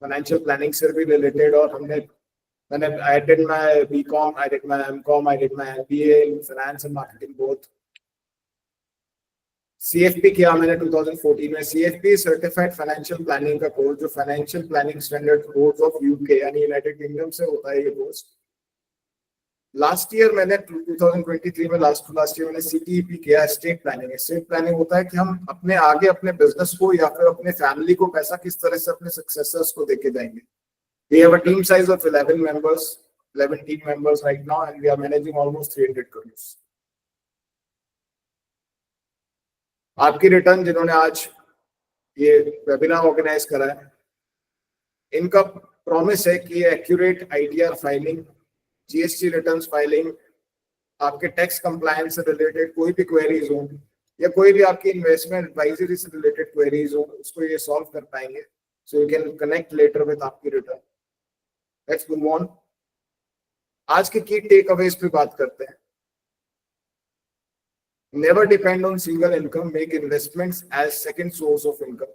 फाइनेंशियल प्लानिंग से भी रिलेटेड, और मैंने I did my BCom, I did my MCom, I did my MBA in finance and marketing both. CFP किया मैंने 2014 में. CFP सर्टिफाइड फाइनेंशियल प्लानिंग का कोर्स, जो financial planning standard board of UK यानी यूनाइटेड किंगडम से होता है ये कोर्स. लास्ट ईयर मैंने 2023 में लास्ट ईयर मैंने CTEP किया. State planning. स्टेट प्लानिंग होता है कि हम अपने आगे अपने बिजनेस को या फिर अपने फैमिली को पैसा किस तरह से अपने सक्सेसर्स को देके जाएंगे. We have a team size of 11 members, 11 team members right now, and we are managing almost 300 crores. आपकी रिटर्न जिन्होंने आज ये वेबिनार ऑर्गेनाइज करा है, इनका प्रॉमिस है कि accurate ITR filing, GST returns filing, आपके टैक्स कंप्लायंस से रिलेटेड कोई भी क्वेरीज हो या कोई भी आपकी इन्वेस्टमेंट एडवाइजरी से रिलेटेड क्वेरीज हो, उसको ये सॉल्व कर पाएंगे. So you can connect later with आपकी रिटर्न. Let's move on. आज के की टेक अवेज पे बात करते हैं. Never depend on single income, make investments as second source of income.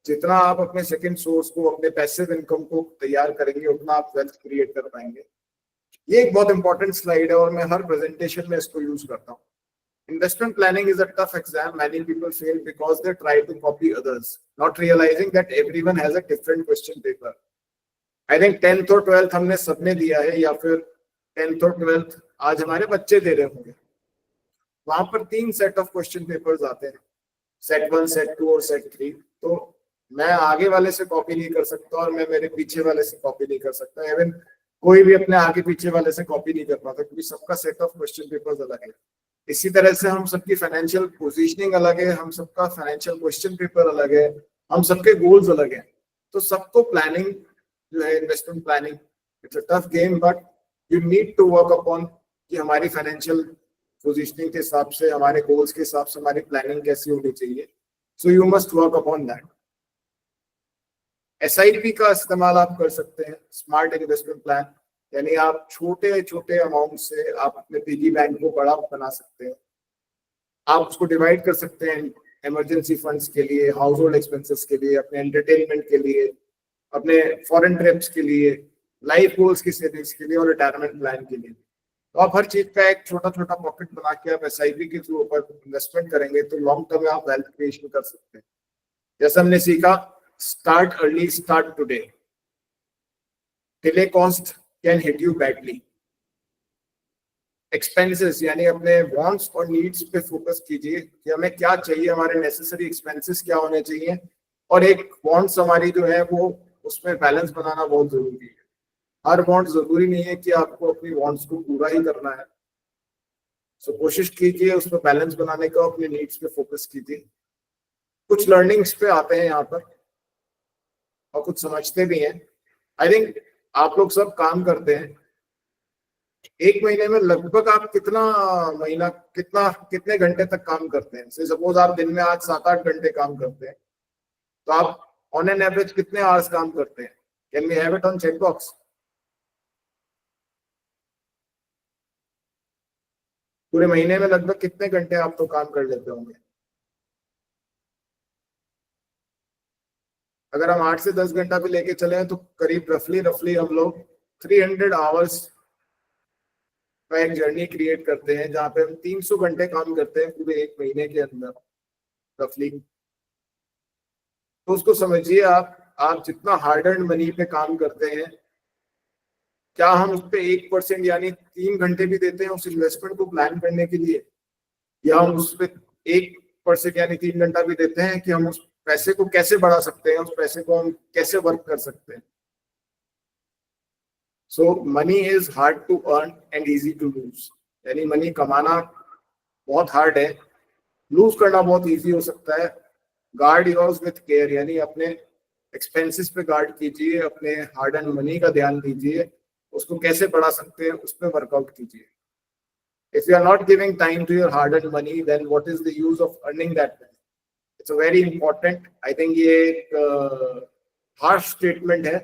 जितना आप अपने सेकंड सोर्स को, अपने पैसिव इनकम को तैयार करेंगे, उतना आप वेल्थ क्रिएट कर पाएंगे. ये एक बहुत इंपॉर्टेंट स्लाइड है और मैं हर प्रेजेंटेशन में इसको यूज करता हूँ. Investment planning is a tough exam. Many people fail because they try to copy others, not realizing that everyone has a different question paper. I think 10th और 12th हमने सबने दिया है, या फिर 10th और 12th आज हमारे बच्चे दे रहे होंगे. वहां पर 3 सेट ऑफ क्वेश्चन पेपर्स आते हैं, सेट 1, सेट 2 और सेट 3. तो मैं आगे वाले से कॉपी नहीं कर सकता और मैं मेरे पीछे वाले से कॉपी नहीं कर सकता. इवन कोई भी अपने आगे पीछे वाले से कॉपी नहीं कर पाता, क्योंकि सबका सेट ऑफ क्वेश्चन पेपर्स अलग है. इसी तरह से हम सबकी फाइनेंशियल पोजीशनिंग अलग है, हम सबका फाइनेंशियल क्वेश्चन पेपर अलग है, हम सबके गोल्स अलग हैं. तो सबको प्लानिंग जो है, investment planning, it's a tough game, but you need to work upon कि हमारी फाइनेंशियल पोजीशनिंग के हिसाब से, हमारे गोल्स के हिसाब से हमारी प्लानिंग कैसी होनी चाहिए. So you must work upon that. SIP का इस्तेमाल आप कर सकते हैं, स्मार्ट इन्वेस्टमेंट प्लान, यानी आप छोटे छोटे अमाउंट से आप अपने पिगी बैंक को बड़ा बना सकते हैं. आप उसको डिवाइड कर सकते हैं इमरजेंसी फंड्स के लिए, हाउस होल्ड एक्सपेंसेस के लिए, अपने एंटरटेनमेंट के लिए, अपने फॉरेन ट्रिप्स के लिए, लाइफ गोल्स की सेविंग्स के लिए और रिटायरमेंट प्लान के लिए. तो आप हर चीज का एक छोटा छोटा पॉकेट बना के आप SIP के थ्रू ऊपर इन्वेस्टमेंट करेंगे तो लॉन्ग टर्म में आप वेल्थ क्रिएशन कर सकते हैं. जैसे हमने सीखा, start early, start today. Delay cost can hit you badly. Expenses यानी अपने वांट्स और नीड्स पे फोकस कीजिए कि हमें क्या चाहिए, हमारे नेसेसरी एक्सपेंसेस क्या होने चाहिए, और एक वांट्स हमारी जो है वो उसमें बैलेंस बनाना बहुत जरूरी है. हर वांट जरूरी नहीं है कि आपको अपनी वांट्स को पूरा ही करना है. सो कोशिश कीजिए उस पर बैलेंस बनाने का, अपने नीड्स पे फोकस कीजिए. कुछ लर्निंग्स पे आते हैं यहाँ पर और कुछ समझते भी हैं. आई थिंक आप लोग सब काम करते हैं. एक महीने में लगभग आप कितने घंटे तक काम करते हैं. सपोज आप दिन में आज 7-8 घंटे काम करते हैं, तो आप ऑन एन एवरेज कितने आवर्स काम करते हैं? Can we have it on check box? पूरे महीने में लगभग कितने घंटे आप तो काम कर लेते होंगे? अगर हम 8 से 10 घंटा भी लेके चले तो करीब रफली हम लोग 300 आवर्स का एक जर्नी क्रिएट करते हैं, जहाँ पे हम 300 घंटे काम करते हैं पूरे एक महीने के अंदर रफली. तो उसको समझिए, आप जितना हार्ड अर्न मनी पे काम करते हैं, क्या हम उस पे 1% यानी 3 घंटे भी देते हैं उस इन्वेस्टमेंट को प्लान करने के लिए, या हम उस पे 1% यानी 3 घंटा भी देते हैं कि हम उस पैसे को कैसे बढ़ा सकते हैं, उस पैसे को हम कैसे वर्क कर सकते हैं. So money is hard to earn and easy to lose. यानी मनी कमाना बहुत हार्ड है, लूज करना बहुत इजी हो सकता है. गार्ड योर्स विथ केयर, यानी अपने एक्सपेंसेस पे गार्ड कीजिए, अपने हार्ड अर्न मनी का ध्यान दीजिए, उसको कैसे बढ़ा सकते हैं उस पर वर्कआउट कीजिए. If you are not giving time to your hard-earned money, then what is the use of earning that money? It's a very important. I think ये एक harsh statement है,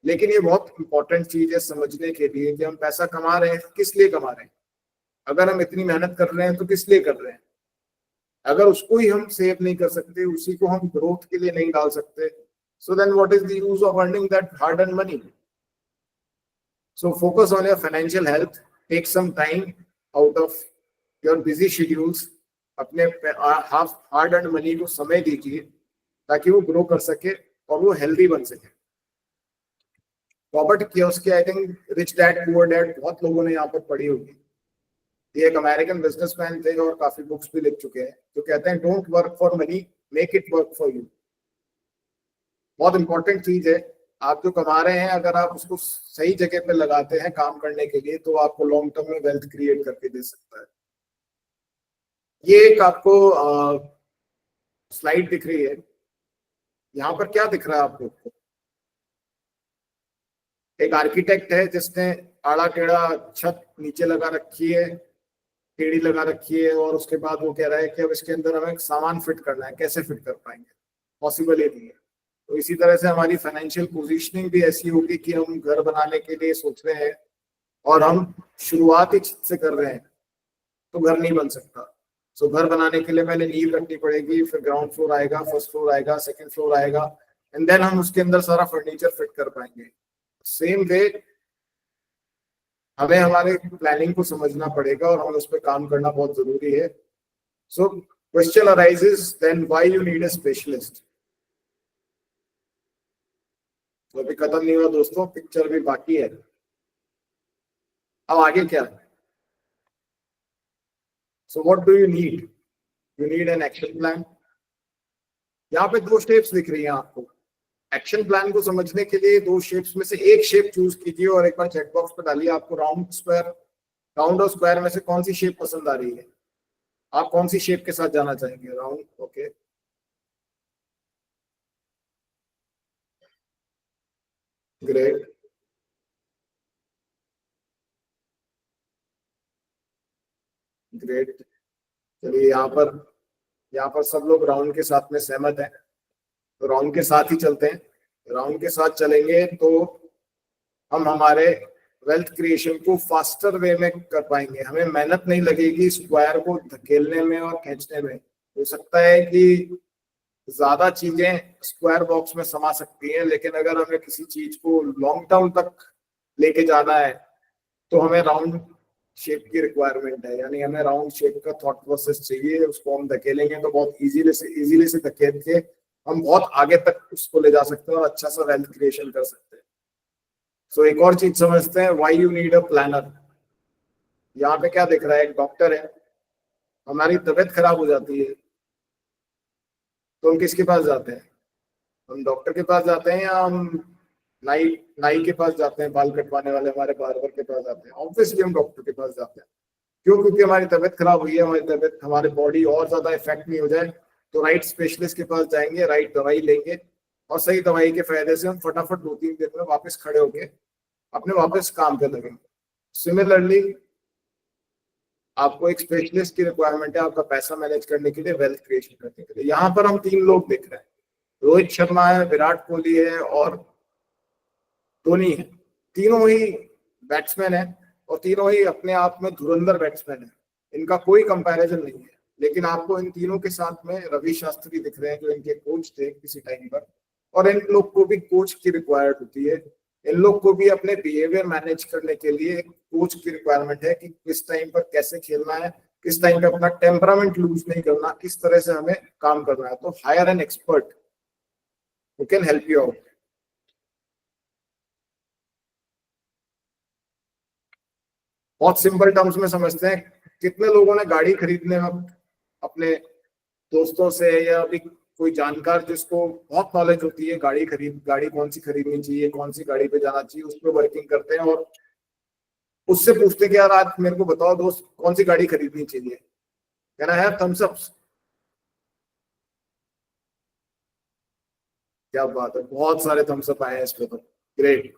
लेकिन ये बहुत important चीज है समझने के लिए कि हम पैसा कमा रहे हैं, किस लिए कमा रहे हैं. अगर हम इतनी मेहनत कर रहे हैं तो किस लिए कर रहे हैं? अगर उसको ही हम सेव नहीं कर सकते, उसी को हम ग्रोथ के लिए नहीं डाल सकते, so then what is the use of earning that hard earned money? So focus on your financial health, take some time out of your busy schedules, अपने हाफ हार्ड अर्न मनी को समय दीजिए ताकि वो ग्रो कर सके और वो हेल्दी बन सके। Robert Kiyosaki, I think rich dad poor dad बहुत लोगों ने यहाँ पर पढ़ी होगी। ये एक अमेरिकन बिजनेसमैन थे और काफी बुक्स भी लिख चुके हैं, जो कहते हैं don't work for money, make it work for you. बहुत इंपॉर्टेंट चीज है, आप जो कमा रहे हैं अगर आप उसको सही जगह पे लगाते हैं काम करने के लिए, तो आपको लॉन्ग टर्म में वेल्थ क्रिएट करके दे सकता है। ये एक आपको स्लाइड दिख रही है, यहाँ पर क्या दिख रहा है आपको? एक आर्किटेक्ट है जिसने आड़ा टेढ़ा छत नीचे लगा रखी है, टेढ़ी लगा रखी है, और उसके बाद वो कह रहा है कि अब इसके अंदर हमें सामान फिट करना है, कैसे फिट कर पाएंगे? पॉसिबल ही नहीं है। तो इसी तरह से हमारी फाइनेंशियल पोजीशनिंग भी ऐसी होगी कि हम घर बनाने के लिए सोच रहे हैं और हम शुरुआत ही छत से कर रहे हैं तो घर नहीं बन सकता। सो घर बनाने के लिए पहले नींव रखनी पड़ेगी, फिर ग्राउंड फ्लोर आएगा, फर्स्ट फ्लोर आएगा, सेकंड फ्लोर आएगा, एंड देन हम उसके अंदर सारा फर्नीचर फिट कर पाएंगे। सेम वे हमें हमारे प्लानिंग को समझना पड़ेगा और हमें उस पर काम करना बहुत जरूरी है। So question arises then why you need a specialist. तो अभी खत्म नहीं हुआ दोस्तों, पिक्चर भी बाकी है। अब आगे क्या है? So what do you need? You need an action plan. यहाँ पे दो शेप्स दिख रही हैं आपको। एक्शन प्लान को समझने के लिए दो शेप्स में से एक शेप चूज कीजिए और एक बार चेक बॉक्स पर डालिए आपको राउंड, स्क्वायर, राउंड और स्क्वायर में से कौन सी शेप पसंद आ रही है। आप कौन सी शेप के साथ जाना चाहेंगे? Round, okay, great, great. चलिए यहाँ पर सब लोग राउंड के साथ में सहमत हैं, तो राउंड के साथ ही चलते हैं। राउंड के साथ चलेंगे तो हम हमारे वेल्थ क्रिएशन को फास्टर वे में कर पाएंगे, हमें मेहनत नहीं लगेगी स्क्वायर को धकेलने में और खींचने में। हो सकता है कि ज्यादा चीजें स्क्वायर बॉक्स में समा सकती हैं, लेकिन अगर हमें किसी चीज को लॉन्ग टर्म तक लेके जाना है तो हमें राउंड शेप की रिक्वायरमेंट है, यानी हमें राउंड शेप का थॉट प्रोसेस चाहिए। उसको हम धकेलेंगे तो बहुत इजीली से धकेल के हम बहुत आगे तक उसको ले जा सकते हैं और अच्छा सा वेल्थ क्रिएशन कर सकते हैं। सो एक और चीज समझते हैं, why you need a planner. यहाँ पे क्या दिख रहा है? एक डॉक्टर है, हमारी तबीयत खराब हो जाती है तो हम किसके पास जाते हैं? हम डॉक्टर के पास जाते हैं या हम नाई नाई के पास जाते हैं, बाल कटवाने वाले हमारे बार्बर के पास जाते हैं? ऑब्वियसली हम डॉक्टर के पास जाते हैं। क्यों? क्योंकि हमारी तबीयत खराब हुई है, हमारी तबीयत, हमारे बॉडी और ज्यादा इफेक्ट नहीं हो जाए, तो राइट स्पेशलिस्ट के पास जाएंगे, राइट दवाई लेंगे, और सही दवाई के फायदे से हम फटाफट 2-3 दिन में वापस खड़े होके अपने वापस काम पे लगेंगे। सिमिलरली आपको एक स्पेशलिस्ट की रिक्वायरमेंट है आपका पैसा मैनेज करने के लिए, वेल्थ क्रिएशन करने के लिए। यहाँ पर हम 3 लोग देख रहे हैं, रोहित शर्मा है, विराट कोहली है और धोनी है। तीनों ही बैट्समैन है और तीनों ही अपने आप में धुरंधर बैट्समैन है, इनका कोई कंपैरिजन नहीं है। लेकिन आपको इन तीनों के साथ में रवि शास्त्री दिख रहे हैं जो इनके कोच थे किसी टाइम पर, और इन लोग को भी कोच की रिक्वायर्ड होती है। इन लोग को भी अपने बिहेवियर मैनेज करने के लिए एक कोच की रिक्वायरमेंट है कि किस टाइम पर कैसे खेलना है, किस टाइम पे अपना टेम्परामेंट लूज नहीं करना, किस तरह से हमें काम करना है। तो hire an expert who can help you out. बहुत सिंपल टर्म्स में समझते हैं, कितने लोगों ने गाड़ी खरीदने में अपने दोस्तों से या अभी कोई जानकार जिसको बहुत नॉलेज होती है गाड़ी कौन सी खरीदनी चाहिए, कौन सी गाड़ी पे जाना चाहिए, उस पर वर्किंग करते हैं और उससे पूछते कि यार आज मेरे को बताओ दोस्त कौन सी गाड़ी खरीदनी चाहिए, कहना है थम्स अप। क्या बात है, बहुत सारे थम्स अप आए हैं इस पे तो, ग्रेट।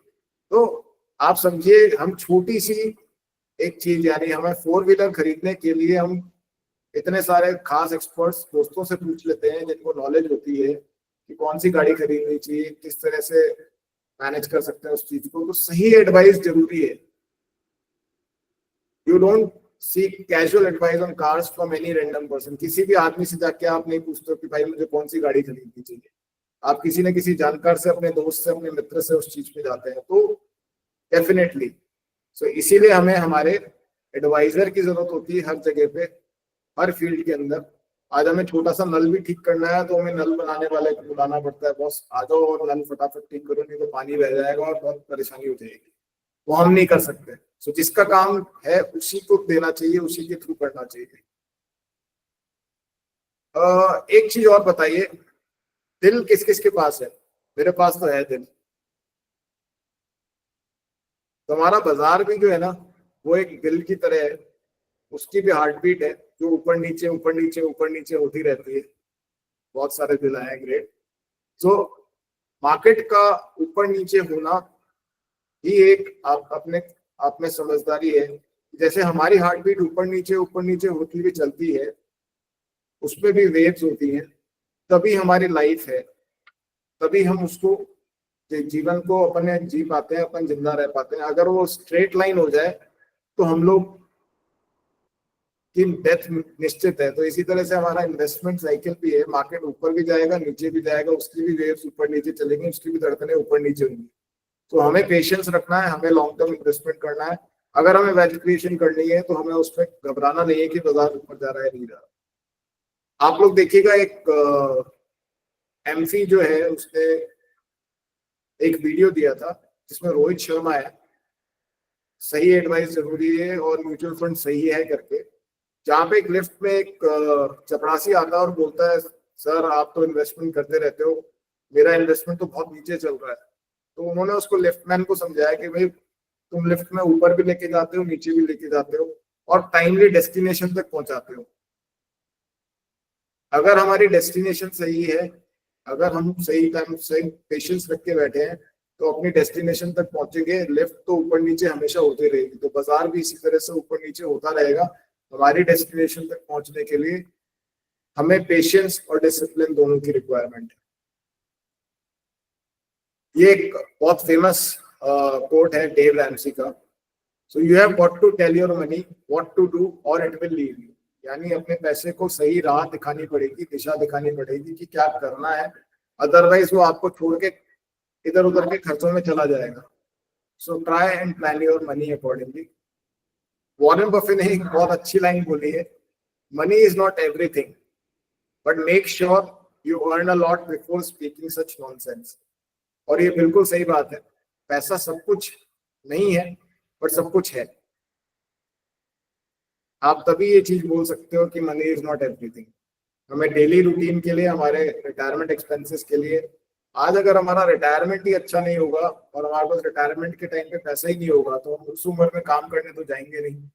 तो आप समझिए हम छोटी सी एक चीज, यानी हमें 4 व्हीलर खरीदने के लिए हम इतने सारे खास एक्सपर्ट्स दोस्तों से पूछ लेते हैं जिनको नॉलेज होती है कि कौन सी गाड़ी खरीदनी चाहिए, किस तरह से मैनेज कर सकते हैं उस चीज को। तो सही एडवाइस जरूरी है। You don't seek casual advice on cars from any random person. किसी भी आदमी से जाके आप नहीं पूछते हो कि भाई मुझे कौन सी गाड़ी खरीदनी चाहिए, आप किसी न किसी जानकार से, अपने दोस्त से, अपने मित्र से उस चीज पे जाते हैं। तो डेफिनेटली इसीलिए हमें हमारे एडवाइजर की जरूरत होती है हर जगह पे, हर फील्ड के अंदर। आज हमें छोटा सा नल भी ठीक करना है तो हमें नल बनाने वाले को बुलाना पड़ता है, बॉस आ जाओ और नल फटाफट ठीक करो, नहीं तो पानी बह जाएगा और बहुत परेशानी हो जाएगी। वो हम नहीं कर सकते। जिसका काम है उसी को देना चाहिए, उसी के थ्रू करना चाहिए। एक चीज और बताइए, दिल किस किस के पास है? मेरे पास तो है दिल। तो हमारा बाजार भी जो है ना, वो एक दिल की तरह है, उसकी भी हार्ट बीट है जो ऊपर नीचे ऊपर नीचे ऊपर नीचे होती रहती है। बहुत सारे दिल आए, ग्रेट। तो मार्केट का ऊपर नीचे होना ही एक आप में समझदारी है। जैसे हमारी हार्ट बीट ऊपर नीचे होती हुई चलती है, उसमें भी वेव्स होती हैं, तभी हमारी लाइफ है, तभी हम उसको जीवन को अपने जी पाते हैं, अपन जिंदा रह पाते हैं। अगर वो स्ट्रेट लाइन हो जाए तो हम लोग की डेथ निश्चित है। तो इसी तरह से हमारा इन्वेस्टमेंट साइकिल भी है, मार्केट ऊपर भी जाएगा नीचे भी जाएगा, उसकी भी वेव्स ऊपर नीचे चलेंगी, उसकी भी धड़कनें ऊपर नीचे होंगी। तो हमें पेशेंस रखना है, हमें लॉन्ग टर्म इन्वेस्टमेंट करना है। अगर हमें वैल्यू क्रिएशन करनी है तो हमें उसमें घबराना नहीं है कि बाजार ऊपर जा रहा है नहीं जा रहा। आप लोग देखिएगा, एक एमसी जो है उसने एक वीडियो दिया था जिसमें रोहित शर्मा है, सही एडवाइस जरूरी है और म्यूचुअल फंड सही है करके, जहाँ पे एक लिफ्ट में एक चपरासी आता है और बोलता है, सर आप तो इन्वेस्टमेंट करते रहते हो, मेरा इन्वेस्टमेंट तो बहुत नीचे चल रहा है। तो उन्होंने उसको लिफ्टमैन को समझाया कि भाई तुम लिफ्ट में ऊपर भी लेके जाते हो, नीचे भी लेके जाते हो और टाइमली डेस्टिनेशन तक पहुंचाते हो। अगर हमारी डेस्टिनेशन सही है, अगर हम सही टाइम सही पेशेंस रख के बैठे हैं तो अपनी डेस्टिनेशन तक पहुंचेंगे। लिफ्ट तो ऊपर नीचे हमेशा होती रहेगी, तो बाजार भी इसी तरह से ऊपर नीचे होता रहेगा। हमारी डेस्टिनेशन तक पहुंचने के लिए हमें पेशेंस और डिसिप्लिन दोनों की रिक्वायरमेंट है। ये एक बहुत फेमस कोट है डेव रैमसी का, so you have got to tell your money what to do or it will lead you. यानी अपने पैसे को सही राह दिखानी पड़ेगी, दिशा दिखानी पड़ेगी कि क्या करना है, अदरवाइज वो आपको छोड़ के इधर उधर के खर्चों में चला जाएगा। So try and plan your money accordingly. Warren Buffett ने एक बहुत अच्छी लाइन बोली है, money is not everything but make sure you earn a lot before speaking such nonsense. और ये बिल्कुल सही बात है, पैसा सब कुछ नहीं है पर सब कुछ है। आप तभी ये चीज बोल सकते हो कि मनी इज नॉट एवरीथिंग। हमें डेली रूटीन के लिए, हमारे रिटायरमेंट एक्सपेंसेस के लिए, आज अगर हमारा रिटायरमेंट ही अच्छा नहीं होगा और हमारे पास रिटायरमेंट के टाइम पे पैसा ही नहीं होगा तो हम उस उम्र में काम करने तो जाएंगे नहीं।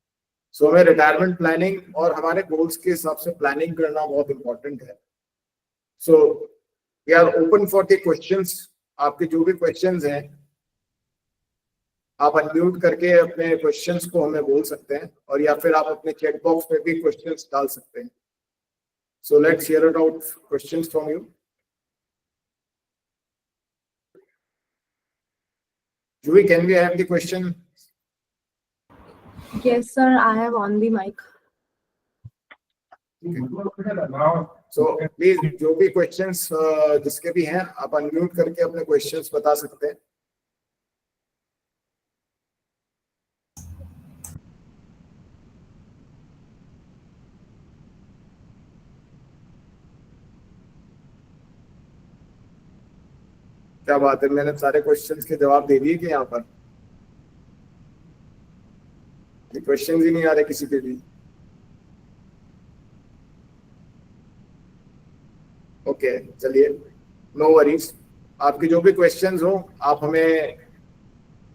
सो हमें रिटायरमेंट प्लानिंग और हमारे गोल्स के हिसाब से प्लानिंग करना बहुत इंपॉर्टेंट है। So we are open for the questions. आपके जो भी क्वेश्चंस हैं आप अनम्यूट करके अपने क्वेश्चंस को हमें बोल सकते हैं, और या फिर आप अपने चैट बॉक्स में भी क्वेश्चंस डाल सकते हैं। So let's hear it out questions from you. Juhi, can we have the question? Yes, sir. I have on the mic. So please जो भी questions जिसके भी हैं आप अनम्यूट करके अपने questions बता सकते हैं। क्या बात है, मैंने सारे क्वेश्चंस के जवाब दे दिए कि यहाँ पर ये क्वेश्चंस ही नहीं आ रहे किसी के भी। ओके चलिए, नो वरीज। आपके जो भी क्वेश्चंस हो आप हमें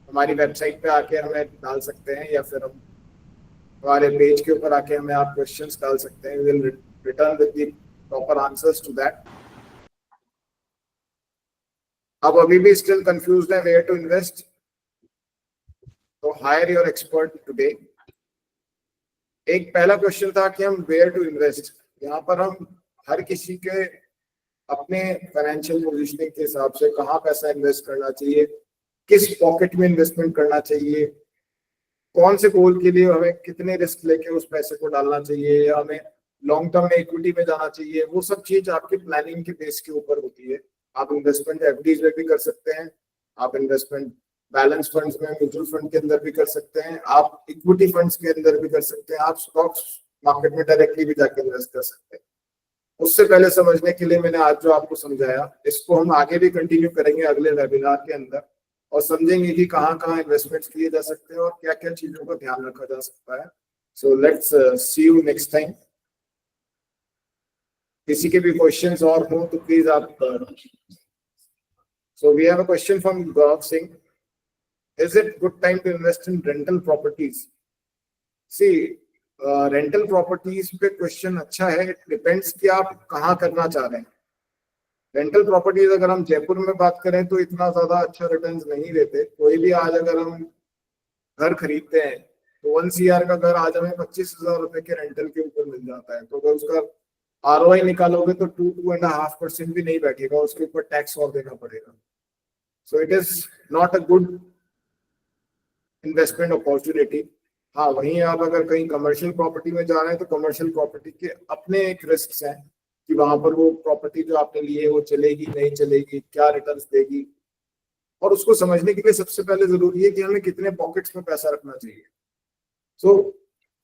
हमारी वेबसाइट पे आके हमें डाल सकते हैं, या फिर हम हमारे पेज के ऊपर आके हमें आप क्वेश्चंस डाल सकते हैं। We will return with the proper answers to that. आप अभी भी स्टिल कंफ्यूज्ड है वेयर टू इन्वेस्ट, तो हायर योर एक्सपर्ट टुडे। एक पहला क्वेश्चन था कि हम वेयर टू इन्वेस्ट। यहाँ पर हम हर किसी के अपने फाइनेंशियल पोजीशनिंग के हिसाब से कहाँ पैसा इन्वेस्ट करना चाहिए, किस पॉकेट में इन्वेस्टमेंट करना चाहिए, कौन से गोल के लिए हमें कितने रिस्क लेके उस पैसे को डालना चाहिए, या हमें लॉन्ग टर्म में इक्विटी में जाना चाहिए, वो सब चीज आपकी प्लानिंग के बेस के ऊपर होती है। आप इन्वेस्टमेंट एफडीज में भी कर सकते हैं, आप इन्वेस्टमेंट बैलेंस फंड्स में म्यूचुअल फंड के अंदर भी कर सकते हैं, आप इक्विटी फंड्स के अंदर भी कर सकते हैं, आप स्टॉक्स मार्केट में डायरेक्टली भी जाके इन्वेस्ट कर सकते हैं। उससे पहले समझने के लिए मैंने आज जो आपको समझाया, इसको हम आगे भी कंटिन्यू करेंगे अगले वेबिनार के अंदर, और समझेंगे कि कहाँ कहाँ इन्वेस्टमेंट्स किए जा सकते हैं और क्या क्या चीजों का ध्यान रखा जा सकता है। So let's see you next time. किसी के भी क्वेश्चंस और हो तो प्लीज आप so we have a question from Gaurav Singh, is it good time to invest in rental properties? See rental properties पे क्वेश्चन अच्छा है, इट डिपेंड्स कि आप कहाँ करना चाह रहे हैं। रेंटल प्रॉपर्टीज अगर हम जयपुर में बात करें तो इतना ज्यादा अच्छा रिटर्न्स नहीं देते। कोई भी आज अगर हम घर खरीदते हैं तो 1 CR का घर आज हमें 25,000 रुपए के रेंटल के ऊपर मिल जाता है, तो अगर उसका ROI निकालोगे तो 2.5% भी नहीं बैठेगा, उसके ऊपर टैक्स और देना पड़ेगा। सो it is not a good investment opportunity. हाँ, वहीं आप अगर कहीं कमर्शियल प्रॉपर्टी में जा रहे हैं तो कमर्शियल प्रॉपर्टी के अपने एक रिस्क हैं कि वहां पर वो प्रॉपर्टी जो आपने ली है वो चलेगी नहीं चलेगी, क्या रिटर्न्स देगी, और उसको समझने के लिए सबसे पहले जरूरी है कि हमें कितने पॉकेट्स में पैसा रखना चाहिए। So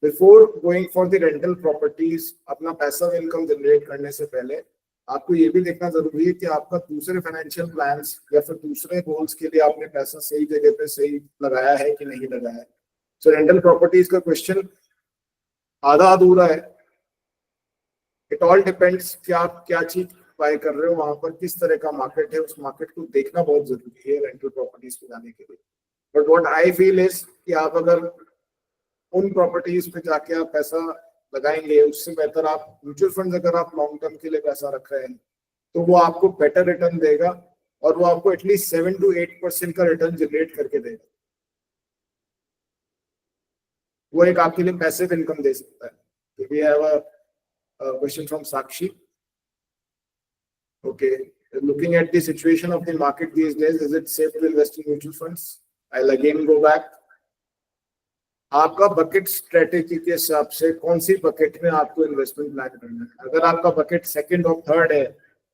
before going for the rental properties, अपना पैसा इनकम जनरेट करने से पहले आपको ये भी देखना जरूरी है कि आपका दूसरे फाइनेंशियल प्लान्स या फिर दूसरे गोल्स के लिए आपने पैसा सही जगह पे सही लगाया है कि नहीं लगाया है। सो रेंटल प्रॉपर्टीज का क्वेश्चन आधा अधूरा है। इट ऑल डिपेंड्स कि आप क्या चीज बाय कर रहे हो, वहां पर किस तरह का मार्केट है, उस मार्केट को देखना बहुत जरूरी है रेंटल प्रॉपर्टीज पे जाने के लिए। But what I feel is कि आप अगर उन प्रॉपर्टीज पे जाके आप पैसा लगाएंगे, उससे बेहतर आप म्यूचुअल फंड अगर आप लॉन्ग टर्म के लिए पैसा रख रहे हैं तो वो आपको बेटर रिटर्न देगा, और वो आपको एटलीस्ट 7 to 8% का रिटर्न जनरेट करके देगा। वो एक आपके लिए पैसिव इनकम दे सकता है। We have a question from Sakshi. Okay, looking at the situation of the market these days, is it safe to invest in mutual funds? I'll again go back. आपका बकेट स्ट्रेटेजी के हिसाब से कौन सी bucket में आपको इन्वेस्टमेंट प्लान करना है। अगर आपका बकेट सेकंड और थर्ड है,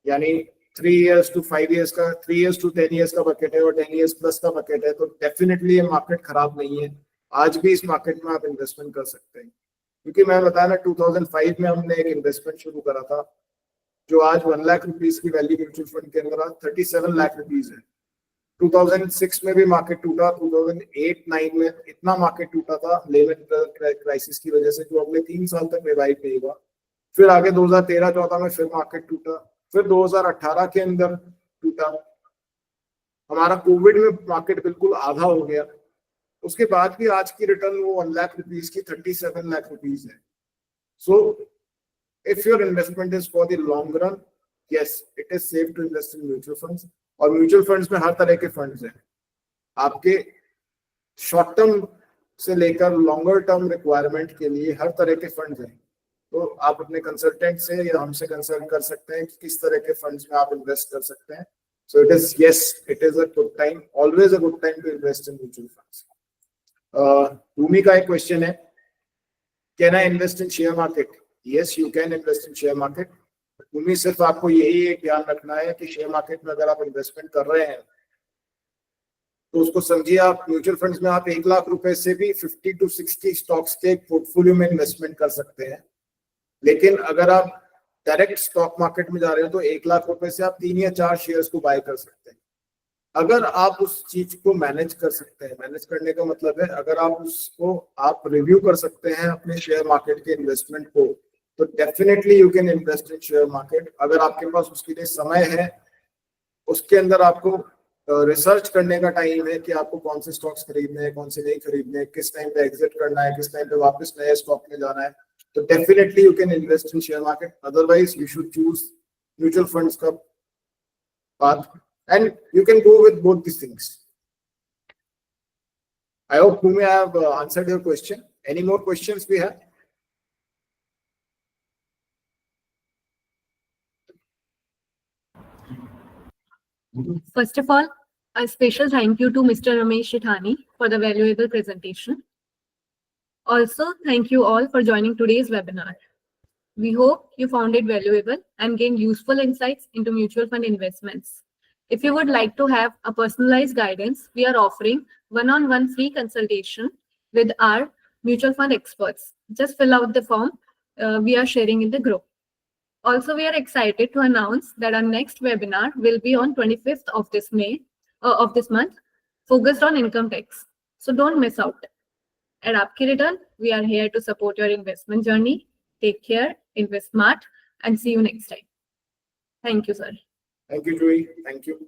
यानी 3 years to 5 years का, 3 years to 10 years का बकेट है और 10 years प्लस का बकेट है, तो डेफिनेटली ये मार्केट खराब नहीं है। आज भी इस मार्केट में आप इन्वेस्टमेंट कर सकते हैं, क्योंकि मैं बताया ना 2005 में हमने एक इन्वेस्टमेंट शुरू करा था जो आज 1 लाख रुपीज की वैल्यू म्यूचुअल फंड के अंदर आज 37 लाख रुपीज है। 2006 में भी मार्केट टूटा, 2008-9 में इतना मार्केट टूटा था लेमन क्राइसिस की वजह से, जो अगले 3 साल तक रिवाइव नहीं हुआ। फिर आगे 2013-14 में फिर मार्केट टूटा, फिर 2018 के अंदर टूटा। हमारा कोविड में मार्केट बिल्कुल आधा हो गया। उसके बाद भी आज की रिटर्न वो 1 लाख रुपीज की 37 लाख रुपीज है। सो if your investment is for the long run, yes, it is safe to invest in mutual funds. और म्यूचुअल फंड्स में हर तरह के फंड्स हैं। आपके शॉर्ट टर्म से लेकर लॉन्गर टर्म रिक्वायरमेंट के लिए हर तरह के फंड्स हैं। तो आप अपने कंसल्टेंट से या हमसे कंसल्ट कर सकते हैं कि किस तरह के फंड्स में आप इन्वेस्ट कर सकते हैं। So it is it is a good time, always a good time to invest in mutual funds. Bhumi का एक क्वेश्चन है, can I invest in share market? Yes, you can invest in share market. Bhumi सिर्फ आपको यही एक ध्यान रखना है कि शेयर मार्केट में अगर आप इन्वेस्टमेंट कर रहे हैं तो उसको समझिए, आप म्यूचुअल फंड्स में आप 1 लाख रुपए से भी 50 to 60 स्टॉक्स के एक पोर्टफोलियो में इन्वेस्टमेंट कर सकते हैं। लेकिन अगर आप डायरेक्ट स्टॉक मार्केट में जा रहे हो तो 1 लाख रुपए से आप 3 या 4 शेयर्स को बाय कर सकते हैं। अगर आप उस चीज को मैनेज कर सकते हैं, मैनेज करने का मतलब है अगर आप उसको आप रिव्यू कर सकते हैं अपने शेयर मार्केट के इन्वेस्टमेंट को, तो definitely you can invest in share market. अगर आपके पास उसके लिए समय है, उसके अंदर आपको रिसर्च करने का टाइम है कि आपको कौन से स्टॉक्स खरीदने हैं, कौन से नहीं खरीदने हैं, किस टाइम पे एग्जिट करना है, किस टाइम पे वापस नए स्टॉक में जाना है, तो definitely you can invest in share market. Otherwise you should choose mutual funds का path and you can go with both these things. I hope Bhumi I have answered your question. Any more questions we have? First of all, a special thank you to Mr. Ramesh Shithani for the valuable presentation. Also, thank you all for joining today's webinar. We hope you found it valuable and gained useful insights into mutual fund investments. If you would like to have a personalized guidance, we are offering one-on-one free consultation with our mutual fund experts. Just fill out the form we are sharing in the group. Also, we are excited to announce that our next webinar will be on 25th of this month, focused on income tax. So don't miss out. At Aapki Return, we are here to support your investment journey. Take care, invest smart, and see you next time. Thank you, sir. Thank you, Joey. Thank you.